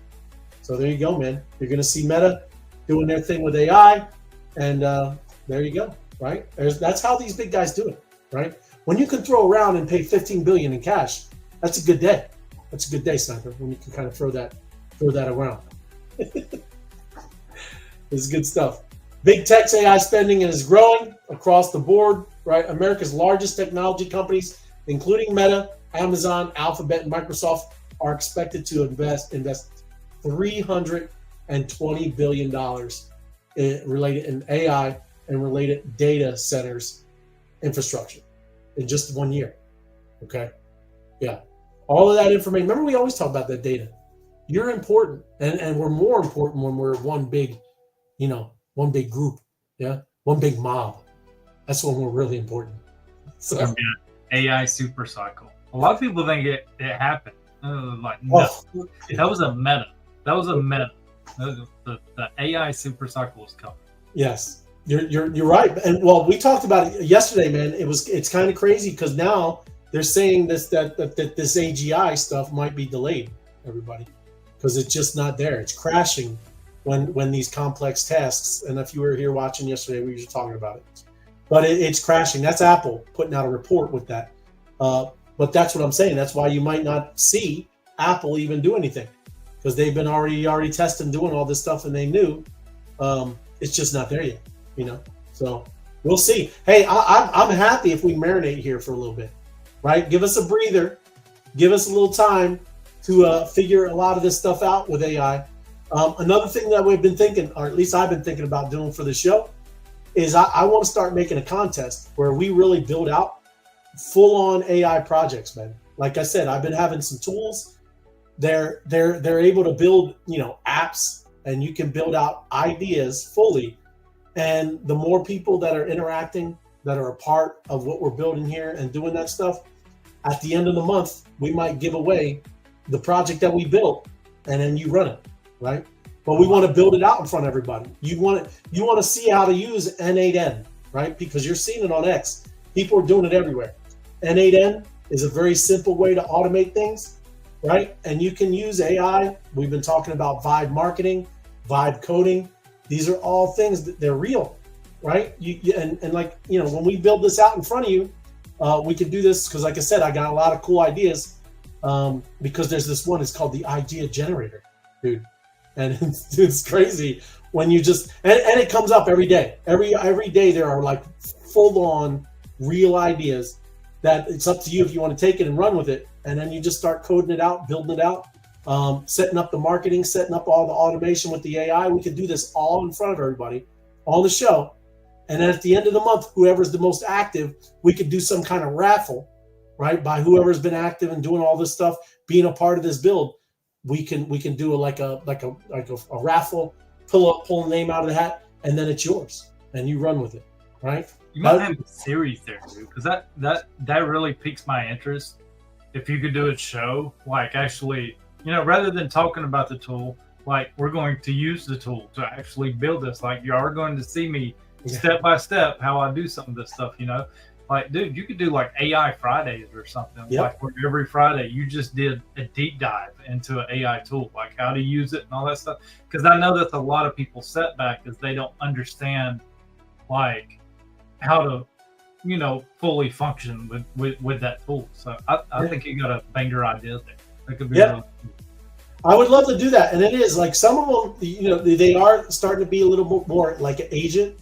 Speaker 2: So there you go, man. You're going to see Meta doing their thing with AI, and there you go, right? That's how these big guys do it, right? When you can throw around and pay $15 billion in cash, that's a good day. That's a good day, Sniper, when you can kind of throw that around. This is good stuff. Big tech's AI spending is growing across the board, right? America's largest technology companies, including Meta, Amazon, Alphabet, and Microsoft, are expected to invest $320 billion related in AI and related data centers infrastructure in just 1 year. Okay, yeah. All of that information. Remember, we always talk about that data. You're important, and we're more important when we're one big group. Yeah, one big mob. That's when we're really important. So,
Speaker 3: yeah. AI super cycle. A lot of people think it happened. No, that was a meta. That was a meta. The AI super cycle is coming.
Speaker 2: Yes, you're right. And well, we talked about it yesterday, man. It's kind of crazy because now they're saying that this AGI stuff might be delayed, everybody, because it's just not there. It's crashing when these complex tasks. And if you were here watching yesterday, we were just talking about it. But it's crashing. That's Apple putting out a report with that. But that's what I'm saying. That's why you might not see Apple even do anything, because they've been already testing, doing all this stuff, and they knew it's just not there yet, you know. So we'll see. Hey, I'm happy if we marinate here for a little bit, right? Give us a breather, give us a little time to figure a lot of this stuff out with AI. Another thing that we've been thinking, or at least I've been thinking about doing for the show, is I want to start making a contest where we really build out full-on AI projects, man. Like I said, I've been having some tools. They're able to build, you know, apps, and you can build out ideas fully. And the more people that are interacting, that are a part of what we're building here and doing that stuff, at the end of the month, we might give away the project that we built, and then you run it, right? But we want to build it out in front of everybody. You want to see how to use N8N, right? Because you're seeing it on X. People are doing it everywhere. N8N is a very simple way to automate things, right? And you can use AI. We've been talking about vibe marketing, vibe coding. These are all things that they're real, right? And like, you know, when we build this out in front of you, we can do this because, like I said, I got a lot of cool ideas because there's this one. It's called the idea generator, dude. And it's crazy when you just, and it comes up every day. Every day there are like full-on real ideas that it's up to you if you want to take it and run with it. And then you just start coding it out, building it out, setting up the marketing, setting up all the automation with the AI. We could do this all in front of everybody on the show. And then at the end of the month, whoever's the most active, we could do some kind of raffle, right? By whoever's been active and doing all this stuff, being a part of this build, we can do a raffle, pull a name out of the hat, and then it's yours, and you run with it, right?
Speaker 3: You might have a series there, dude, because that really piques my interest. If you could do a show, like actually, you know, rather than talking about the tool, like we're going to use the tool to actually build this. Like you are going to see me step by step how I do some of this stuff, you know. Like, dude, you could do like AI Fridays or something.
Speaker 2: Yep.
Speaker 3: Like where every Friday you just did a deep dive into an AI tool, like how to use it and all that stuff. Because I know that's a lot of people's setback is they don't understand like how to, you know, fully function with that tool. So I think you got a banger idea there. That could be really cool.
Speaker 2: I would love to do that. And it is like some of them, you know, they are starting to be a little bit more like an agent,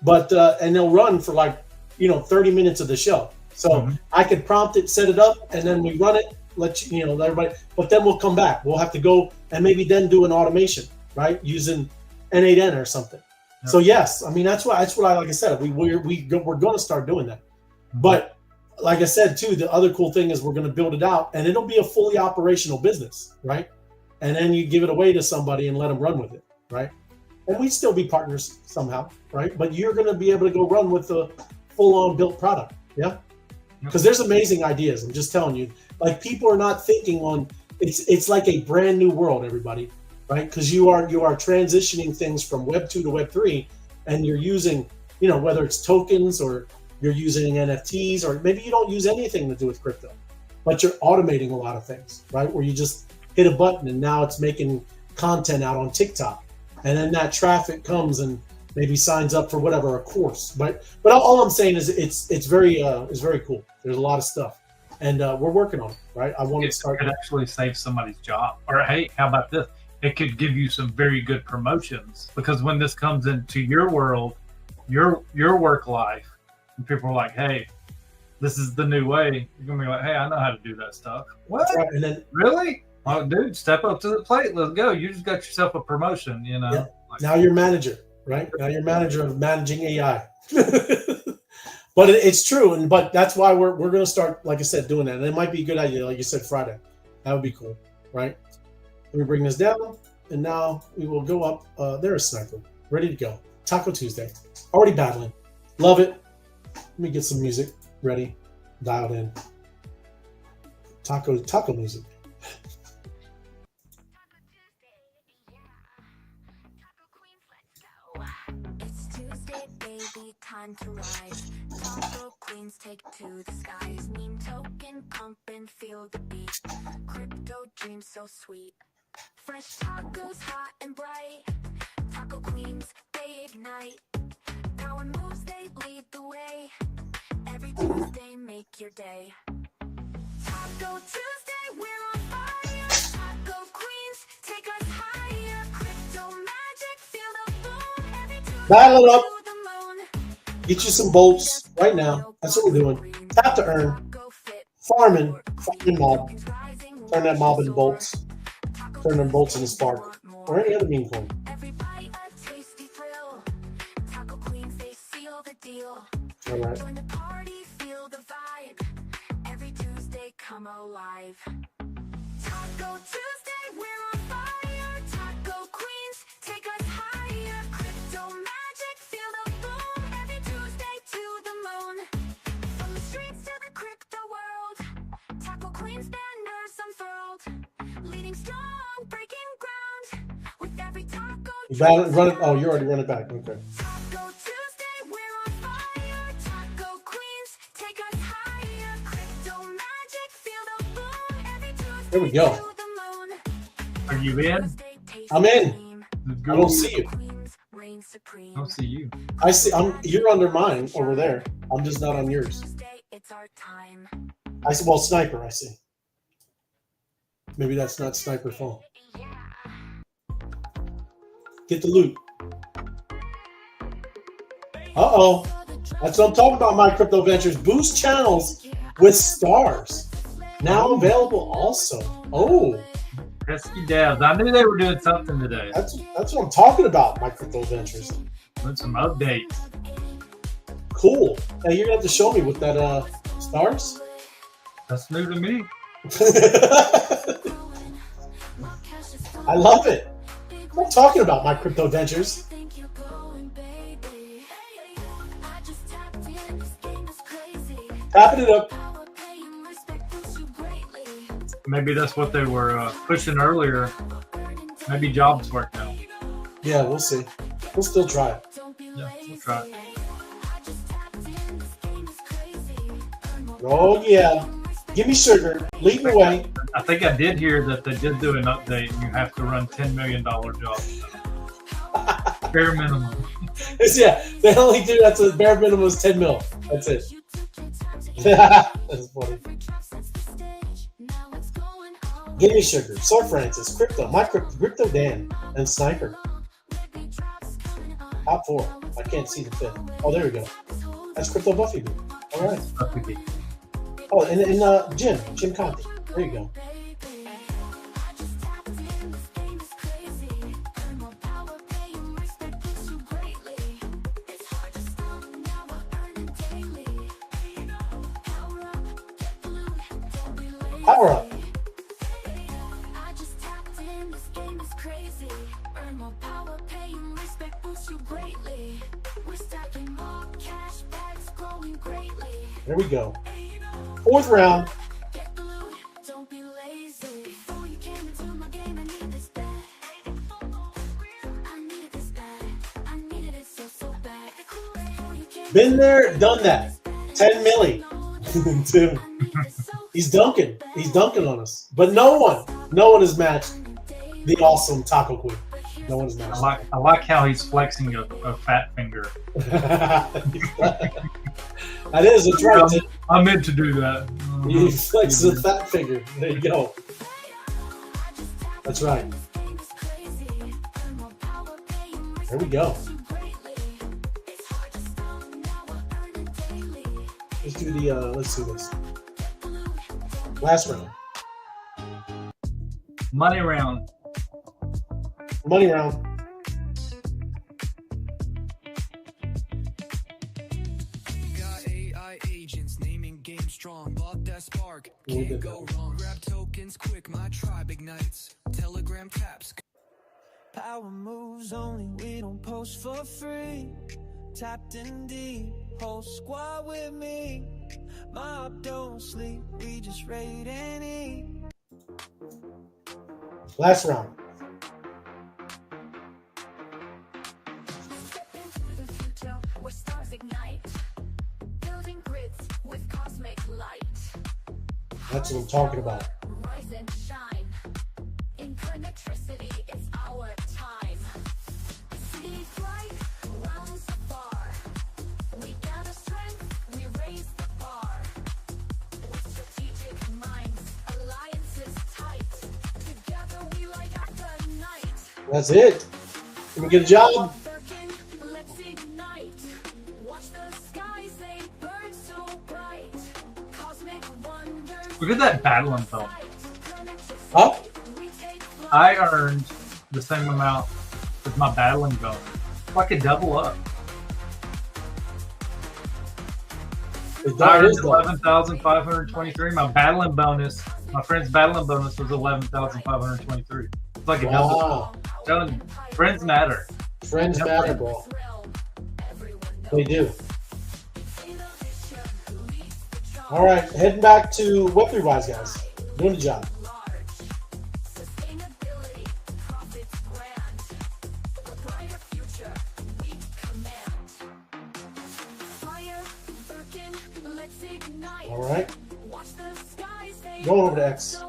Speaker 2: but and they'll run for like, you know, 30 minutes of the show. So I could prompt it, set it up, and then we run it, let you know, everybody, but then we'll come back. We'll have to go and maybe then do an automation, right? Using N8N or something. Yep. So yes, I mean, that's what I, like I said, we're going to start doing that. But like I said, too, the other cool thing is we're going to build it out and it'll be a fully operational business, right? And then you give it away to somebody and let them run with it, right? And we'd still be partners somehow, right? But you're going to be able to go run with the full-on built product, yeah? Because there's amazing ideas. I'm just telling you, like people are not thinking on. It's like a brand new world, everybody, right? Because you are transitioning things from Web 2 to Web 3, and you're using, you know, whether it's tokens or you're using NFTs, or maybe you don't use anything to do with crypto, but you're automating a lot of things, right? Where you just hit a button and now it's making content out on TikTok, and then that traffic comes and maybe signs up for whatever, a course. But all I'm saying is it's very cool. There's a lot of stuff, and we're working on it, right? I want to start.
Speaker 3: It could actually save somebody's job. Or hey, how about this? It could give you some very good promotions, because when this comes into your world, your work life, and people are like, hey, this is the new way. You're gonna be like, hey, I know how to do that stuff. What?
Speaker 2: Right. And then
Speaker 3: really? Oh, dude, step up to the plate. Let's go. You just got yourself a promotion, you know.
Speaker 2: Yeah. Now you're manager. Right now, you're manager of managing AI, but it's true, but that's why we're going to start, like I said, doing that. And it might be a good idea, like you said, Friday. That would be cool, right? Let me bring this down, and now we will go up. There's Sniper, ready to go. Taco Tuesday, already battling, love it. Let me get some music ready, dialed in. Taco music.
Speaker 6: Time to rise. Taco queens take to the skies. Meme token pump and feel the beat. Crypto dreams so sweet. Fresh tacos hot and bright. Taco queens, they ignite. Power moves, they lead the way. Every Tuesday make your day. Taco Tuesday, we're on fire. Taco Queens, take us higher. Crypto magic, feel the boom. Every Tuesday
Speaker 2: Dial it up.
Speaker 6: to the moon.
Speaker 2: Get you some bolts right now. That's what we're doing. Tap to earn. Farming mob. Turn that mob into bolts. Turn them bolts into spark. Or any other meme coin.
Speaker 6: Every bite a tasty thrill. Taco Queens, they seal the deal.
Speaker 2: All right.
Speaker 6: Join the party, feel the vibe. Every Tuesday, come alive. Taco Tuesday, we're on fire. Taco Queens, take us higher. Crypto magic, feel the boom. Every Tuesday to the moon. From the streets to the crypto world. Taco Queens banners unfurled. Leading strong, breaking ground. With every taco.
Speaker 2: Run it. Oh, you already run it back. Okay.
Speaker 6: Taco Tuesday, we're on fire. Taco Queens, take us higher. Crypto magic, feel the boom. Every Tuesday
Speaker 2: There we go.
Speaker 6: to the moon.
Speaker 3: Are you in?
Speaker 2: I'm in. I don't see you.
Speaker 6: Queens reign supreme.
Speaker 3: I don't see you.
Speaker 2: I see. You're under mine over there. I'm just not on yours.
Speaker 6: Tuesday, it's our time.
Speaker 2: I see. Well, sniper. I see. Maybe that's not sniper phone. Get the loot. Uh-oh. That's what I'm talking about, my crypto ventures. Boost channels with stars. Now available also. Oh,
Speaker 3: Pesky dabs. I knew they were doing something today.
Speaker 2: that's what I'm talking about, my crypto ventures.
Speaker 3: With some updates.
Speaker 2: Cool. Hey, you're gonna have to show me with that stars.
Speaker 3: That's new to me.
Speaker 2: I love it. What I'm talking about, my crypto ventures. Tapping it up.
Speaker 3: Maybe that's what they were pushing earlier. Maybe jobs worked out.
Speaker 2: Yeah, we'll see. We'll still try it.
Speaker 3: Yeah, we'll try it.
Speaker 2: Oh yeah. Give me sugar. Lead the way.
Speaker 3: I think I did hear that they did do an update. You have to run $10 million jobs. Bare minimum.
Speaker 2: Yeah, they only do that's a bare minimum is 10 mil. That's it. That's funny. Give me sugar. Sir Francis, crypto, my crypto Dan, and sniper. Top 4. I can't see the 5th. Oh, there we go. That's crypto Buffy. All right. Oh, and Jim Conti. There you go. Power up.
Speaker 6: I just tapped in, this game is crazy. Earn more power, pay and respect boosts you greatly. We're stacking more cash bags, growing greatly.
Speaker 2: There we go. 4th round.
Speaker 6: Get the loot, don't be lazy. Before you came into my game, I needed this bad. I needed this bad. I needed it so bad.
Speaker 2: Been there, done that. 10 milli. Dude. He's dunking on us. But no one has matched the awesome Taco Queen. No one has matched.
Speaker 3: I like how he's flexing a fat finger.
Speaker 2: That is, it's right.
Speaker 3: I meant to do that.
Speaker 2: He flexes a fat finger. There you go. That's right. There we go. Let's do the let's do this. Last round.
Speaker 3: Money round.
Speaker 2: Money round.
Speaker 7: Got AI agents naming game strong. Bought that spark. Can't go wrong. Grab tokens quick. My tribe ignites. Telegram taps.
Speaker 1: Power moves only, we don't post for free. Tapped in deep, whole squad with me. Mob don't sleep, we just raid and eat.
Speaker 2: Last round.
Speaker 6: The future where stars ignite. Building grids with cosmic light.
Speaker 2: That's what I'm talking about.
Speaker 6: Rise and shine. Incarnatricity, it's our time. See flight, rounds afar. We gather strength, we raise the bar. With strategic minds
Speaker 2: That's it. Can we get a job?
Speaker 6: Let's ignite. Watch the skies, they burn so bright. Cosmic wonders.
Speaker 3: Look at that battling phone.
Speaker 2: Huh?
Speaker 3: I earned the same amount with my battling bonus. If I could double up. I earned 11,523. My battling bonus, my friend's battling bonus was 11,523. It's like a double.
Speaker 2: Wow.
Speaker 3: I'm telling you, friends matter.
Speaker 2: Friends matter, bro. They do. All right, heading back to Web3 Wise guys. Doing the job. All right. Going over to X.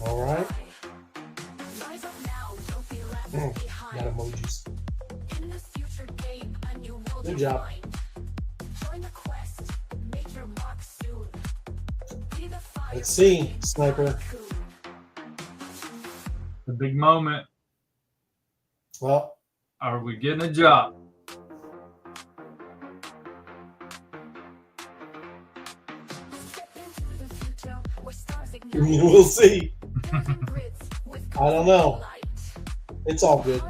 Speaker 2: All right. Got emojis. Good job. Let's see, Sniper.
Speaker 3: The big moment.
Speaker 2: Well,
Speaker 3: Are we getting a job?
Speaker 2: we'll see. I don't know. It's all good.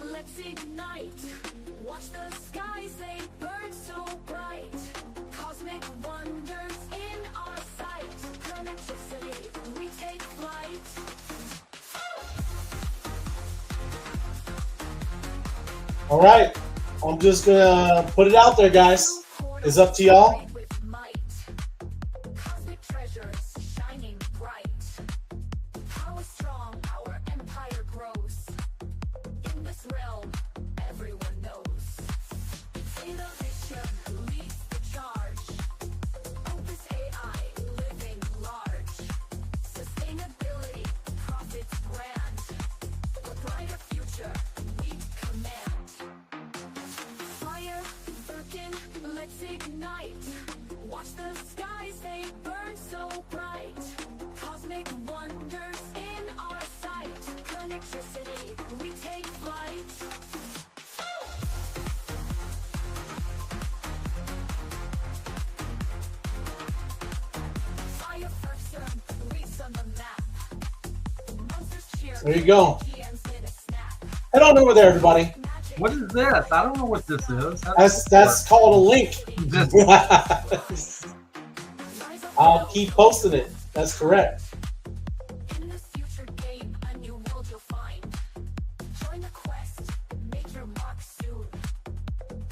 Speaker 6: Let's ignite. Watch the skies, they burn so bright. Cosmic wonders in our sight. Connectivity, we take flight.
Speaker 2: All right. I'm just gonna put it out there, guys. It's up to y'all.
Speaker 6: Cosmic treasures shining bright. Power strong, our empire grows. In this realm, everyone knows. Innovation leads the charge. Opus AI living large. Sustainability, profits grand. A brighter future we command. Fire, Birkin, let's ignite. Watch the skies, they burn so bright. Cosmic wonders in our sight. Connectivity, we take flight. Fire person, reefs on the map. Monsters cheer.
Speaker 2: There you go.
Speaker 6: PMs in a snap.
Speaker 2: Head on over there, everybody.
Speaker 3: What is this? I don't know what this is. How does
Speaker 2: That's called a link.
Speaker 3: this
Speaker 2: I'll keep posting it. That's correct.
Speaker 6: In this future game, a new world you'll find. Join the quest, make your mark soon.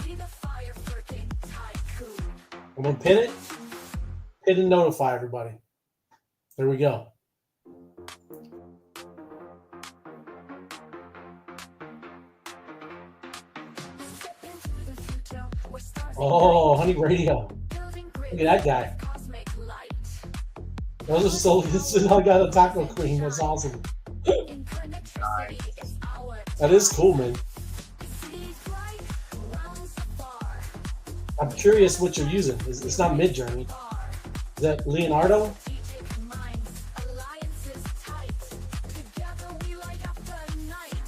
Speaker 6: Be the fire freaking tycoon.
Speaker 2: I'm gonna pin it. Pin and notify everybody. There we go.
Speaker 6: Step into the future where stars
Speaker 2: Oh, Honey Radio.
Speaker 6: building
Speaker 2: Look at that guy.
Speaker 6: cosmic light.
Speaker 2: Those are so. I got a taco queen. That's awesome.
Speaker 6: In connectivity, it's our
Speaker 2: That is cool, man.
Speaker 6: cities bright, realms afar.
Speaker 2: I'm curious what you're using. It's not Midjourney. Is that Leonardo?
Speaker 6: Strategic minds, alliances tight. Together we light up the night.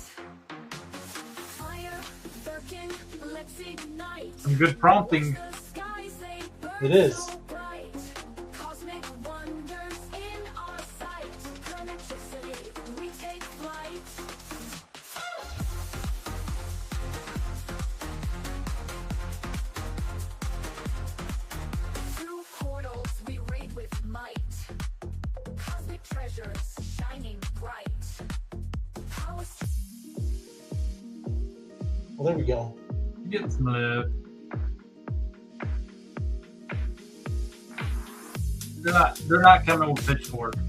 Speaker 6: Fire, Birkin, let's ignite.
Speaker 3: some good prompting.
Speaker 6: The skies, they burn
Speaker 2: It is.
Speaker 6: so bright. Cosmic wonders in our sight. Connectivity, we take flight. Through portals we raid with might. Cosmic treasures
Speaker 2: Well, there we go.
Speaker 3: Get some love. They're not coming with pitchforks.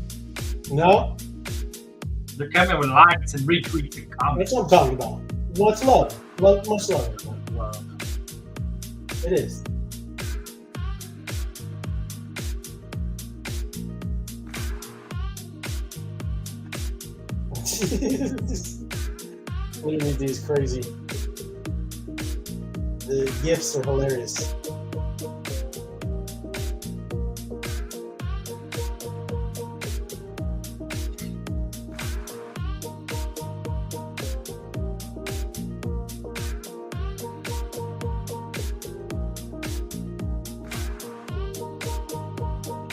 Speaker 2: No,
Speaker 3: They're coming with likes and retweets and
Speaker 2: that's
Speaker 3: comments.
Speaker 2: what I'm talking about. Much love. Much love. Everybody.
Speaker 3: Wow.
Speaker 2: It is. Look at these crazy. The gifts are hilarious.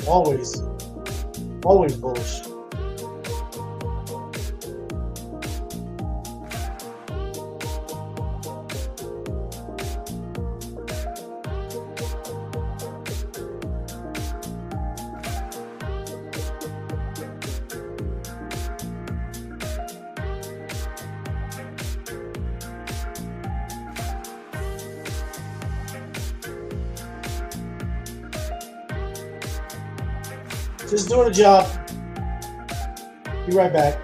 Speaker 2: Always bullish. Just doing a job. Be right back.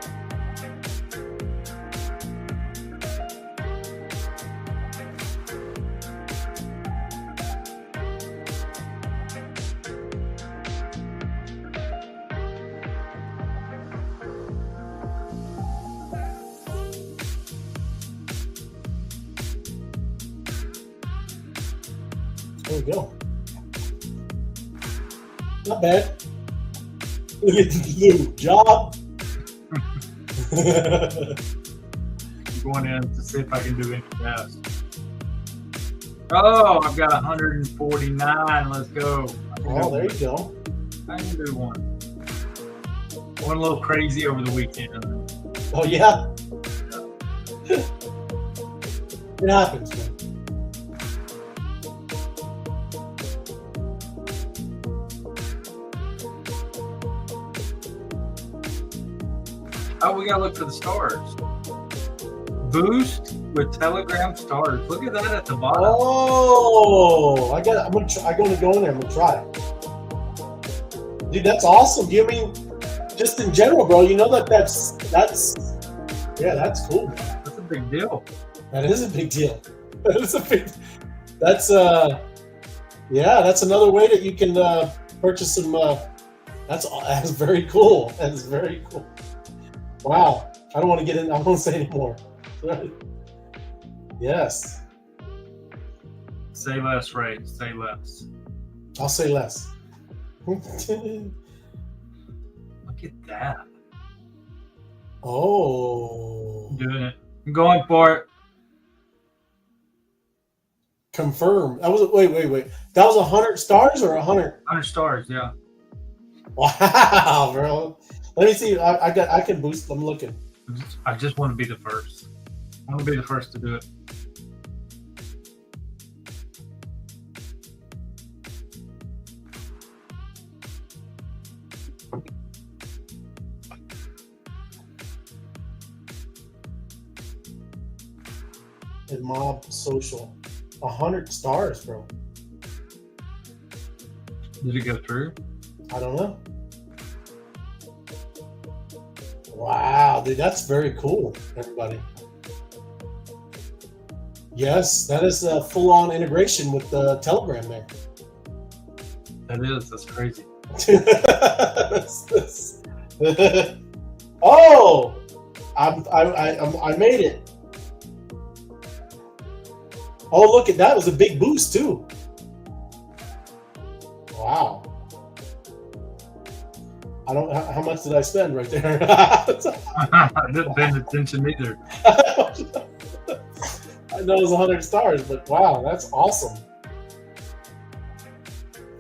Speaker 2: There we go. Not bad. Look at the job.
Speaker 3: Going in to see if I can do any fast. Oh, I've got 149. Let's go.
Speaker 2: Oh, there you go.
Speaker 3: I can do one. One a little crazy over the weekend.
Speaker 2: Oh, yeah? It happens, man.
Speaker 3: Oh, we gotta look for the stars. Boost with Telegram stars. Look at that at the bottom.
Speaker 2: Oh, I'm gonna go in there. I'm gonna try it. Dude, that's awesome. Do you mean just in general, bro? You know that's cool, man.
Speaker 3: That's a big deal.
Speaker 2: That is a big deal. That's another way that you can purchase some. That's very cool. That is very cool. Wow. I don't want to get in. I won't say anymore. Yes.
Speaker 3: Say less, Ray. Say less.
Speaker 2: I'll say less.
Speaker 3: Look at that.
Speaker 2: Oh.
Speaker 3: I'm doing it. I'm going for it.
Speaker 2: Confirm. That was wait. That was 100 stars or 100?
Speaker 3: 100 stars, yeah.
Speaker 2: Wow, bro. Let me see. I can boost. I'm looking.
Speaker 3: I just want to be the first. I want to be the first to do it.
Speaker 2: And Mob Social. 100 stars, bro.
Speaker 3: Did it go through?
Speaker 2: I don't know. Wow, dude, that's very cool, everybody. Yes, that is a full-on integration with the Telegram there.
Speaker 3: That is. That's crazy.
Speaker 2: Oh, I made it. Oh, look at that! It was a big boost too. Wow. I don't. How much did I spend right there?
Speaker 3: I didn't pay attention either.
Speaker 2: I know it was 100 stars, but wow, that's awesome.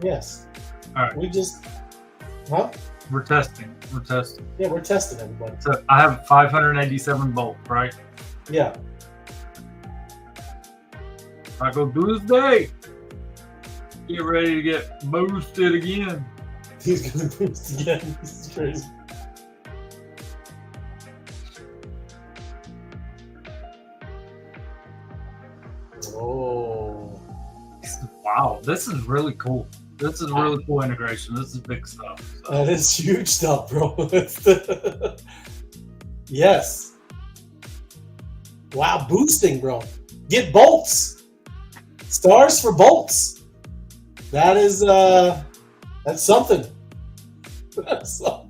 Speaker 2: Yes.
Speaker 3: All right.
Speaker 2: We just, huh?
Speaker 3: We're testing.
Speaker 2: Yeah, we're testing everybody.
Speaker 3: So I have 587 volt, right?
Speaker 2: Yeah.
Speaker 3: Taco Tuesday. Get ready to get boosted again.
Speaker 2: He's gonna boost again. This is crazy.
Speaker 3: This is really cool. This is really cool integration. This is big stuff. So.
Speaker 2: That is huge stuff, bro. Yes. Wow, boosting, bro. Get bolts. Stars for bolts. That is that's something. That's something.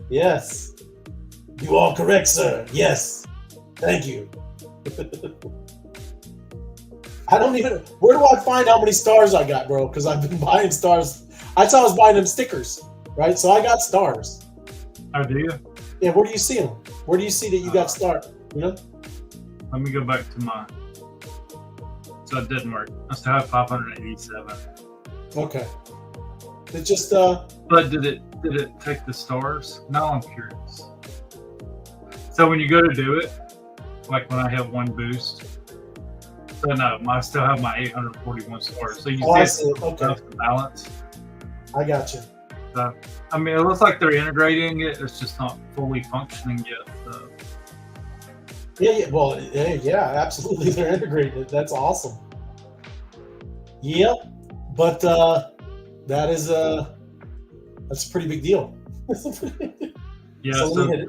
Speaker 2: Yes. You are correct, sir. Yes. Thank you. I don't even. Where do I find how many stars I got, bro? Because I've been buying stars. I thought I was buying them stickers, right? So I got stars.
Speaker 3: Oh, do you?
Speaker 2: Yeah. Where do you see them? Where do you see that you got stars? You know?
Speaker 3: Let me go back to my. So it didn't work. I still have 587.
Speaker 2: Okay. It just
Speaker 3: But did it take the stars? No, I'm curious. So when you go to do it, like when I have one boost, so no, I still have my 841 stars. So you
Speaker 2: I
Speaker 3: see
Speaker 2: see it. Okay.
Speaker 3: the balance.
Speaker 2: I got you.
Speaker 3: So, I mean, it looks like they're integrating it. It's just not fully functioning yet. So.
Speaker 2: Yeah. Well, yeah. Absolutely, they're integrated. That's awesome. Yep. But that is that's a pretty big deal.
Speaker 3: Yeah.
Speaker 2: So
Speaker 3: So,
Speaker 2: we hit it.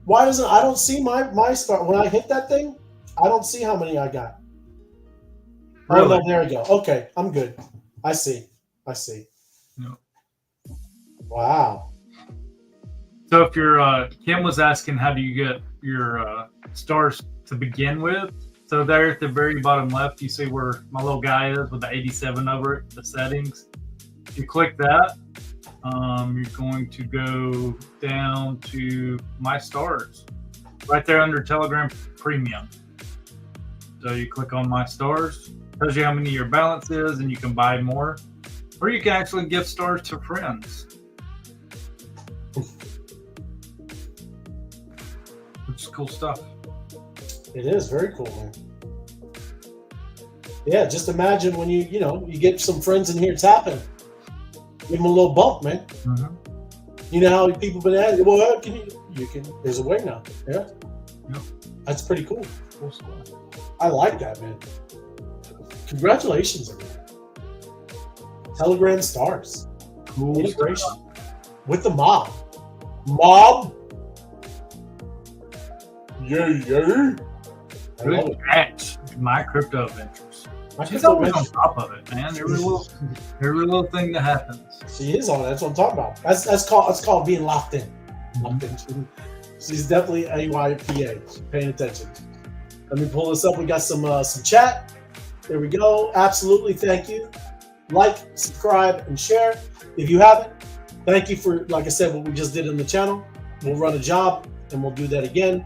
Speaker 2: Why doesn't I don't see my star when I hit that thing? I don't see how many I got. Oh
Speaker 3: Really?
Speaker 2: no, there we go. Okay, I'm good. I see.
Speaker 3: No.
Speaker 2: Wow.
Speaker 3: So if you're Kim was asking how do you get your stars to begin with? So there at the very bottom left, you see where my little guy is with the 87 over it, the settings. If you click that, you're going to go down to My Stars, right there under Telegram Premium. So you click on My Stars, tells you how many your balance is, and you can buy more, or you can actually give stars to friends, which is cool stuff.
Speaker 2: It is very cool, man. Yeah, just imagine when you get some friends in here tapping. Give them a little bump, man.
Speaker 3: Mm-hmm.
Speaker 2: You know how people been asking, well, can you can there's a way now. Yeah.
Speaker 3: Yep.
Speaker 2: That's pretty cool.
Speaker 3: Cool stuff.
Speaker 2: I like that, man. Congratulations, everyone. Telegram stars.
Speaker 3: Cool
Speaker 2: Integration
Speaker 3: stuff.
Speaker 2: with the mob. Mob. Yeah. I love
Speaker 3: Good
Speaker 2: it.
Speaker 3: catch, my crypto ventures.
Speaker 2: My
Speaker 3: She's
Speaker 2: crypto
Speaker 3: always on
Speaker 2: ventures-
Speaker 3: top of it, man. Every little thing that happens.
Speaker 2: She is on it. That's what I'm talking about. That's called being locked in. Locked in. She's definitely AYPA. She's paying attention. Let me pull this up. We got some chat. There we go. Absolutely. Thank you. Like, subscribe, and share. If you haven't, thank you for, like I said, what we just did on the channel. We'll run a job and we'll do that again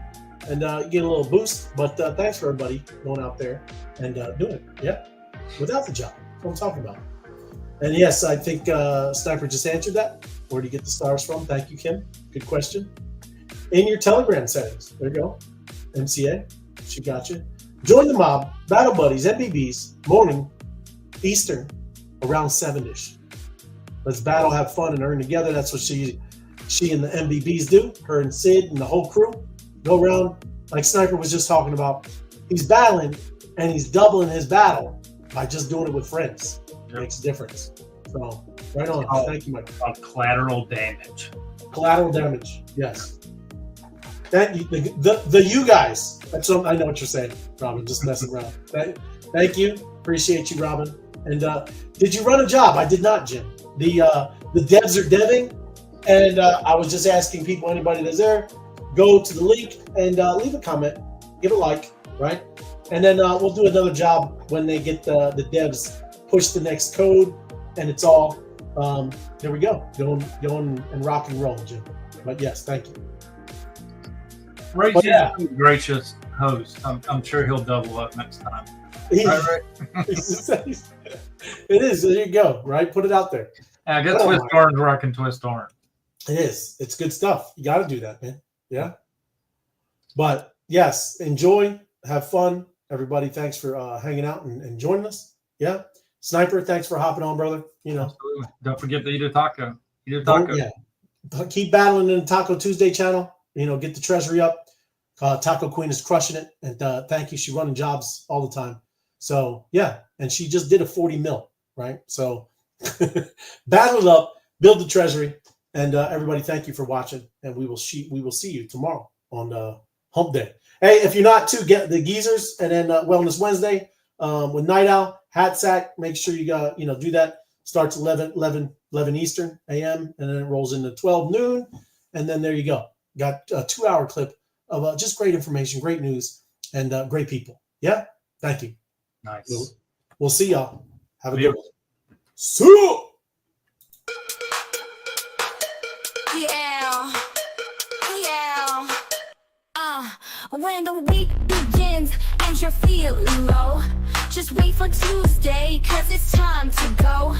Speaker 2: and get a little boost. But thanks for everybody going out there and doing it. Yeah. Without the job. That's what I'm talking about. And yes, I think Sniper just answered that. Where do you get the stars from? Thank you, Kim. Good question. In your Telegram settings. There you go. MCA. She got you. Join the mob. Battle Buddies, MBBs, morning, Eastern, around 7-ish. Let's battle, have fun, and earn together. That's what she and the MBBs do. Her and Sid and the whole crew go around. Like Sniper was just talking about. He's battling, and he's doubling his battle by just doing it with friends.
Speaker 3: Yep.
Speaker 2: Makes a difference. So, right on.
Speaker 3: Oh.
Speaker 2: Thank you, Mike.
Speaker 3: Collateral damage.
Speaker 2: Collateral damage. Yes. Thank you. The you guys. That's what, I know what you're saying, Robin. Just messing around. Thank you. Appreciate you, Robin. And did you run a job? I did not, Jim. The devs are deving, and I was just asking people, anybody that's there, go to the link and leave a comment, give a like, right? And then we'll do another job when they get the devs push the next code, and it's all there we go, going and rock and roll, Jim. But yes, thank you.
Speaker 3: Ray's
Speaker 2: But yeah.
Speaker 3: a gracious host. I'm sure he'll double up next time. Right?
Speaker 2: It is. There you go. Right, put it out there.
Speaker 3: I got
Speaker 2: Oh
Speaker 3: twist
Speaker 2: my-
Speaker 3: orange where I can twist orange.
Speaker 2: It is. It's good stuff. You got to do that, man. Yeah. But yes, enjoy, have fun, everybody. Thanks for hanging out and joining us. Yeah. Sniper, thanks for hopping on, brother. You know,
Speaker 3: Absolutely. Don't forget to eat a taco. Eat a taco.
Speaker 2: yeah. But keep battling in the Taco Tuesday channel. You know, get the treasury up. Taco Queen is crushing it, and thank you. She's running jobs all the time. So yeah, and she just did a 40 mil, right? So battle it up, build the treasury, and everybody, thank you for watching, and we will see you tomorrow on Hump Day. Hey, if you're not to get the geezers, and then Wellness Wednesday with Night Owl, Hat Sack, make sure you do that. Starts 11 Eastern a.m. and then it rolls into 12 noon, and then there you go. Got a 2-hour clip of just great information, great news, and great people. Yeah, thank you.
Speaker 3: Nice.
Speaker 2: We'll see y'all. Have a
Speaker 3: Yeah.
Speaker 2: good one. See ya.
Speaker 6: Yeah, yeah. When the week begins and you're feeling low, just wait for Tuesday, cause it's time to go.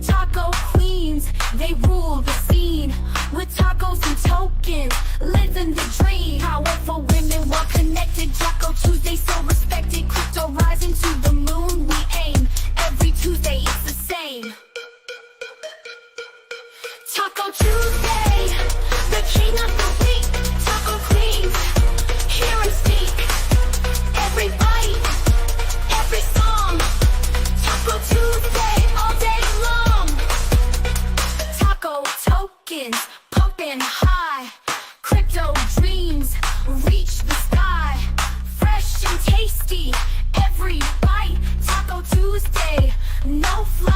Speaker 6: Taco queens, they rule the scene with tacos and tokens, living the dream. Powerful women, well connected. Taco Tuesday, so respected. Crypto rising to the moon. We aim every Tuesday, it's the same. Taco Tuesday, the king of the week. Taco queens, hear him speak. Every bite, every song. Taco Tuesday, all day long. Taco tokens, pumping high. Crypto dreams, reach the sky. Fresh and tasty, every bite. Taco Tuesday, no flaw.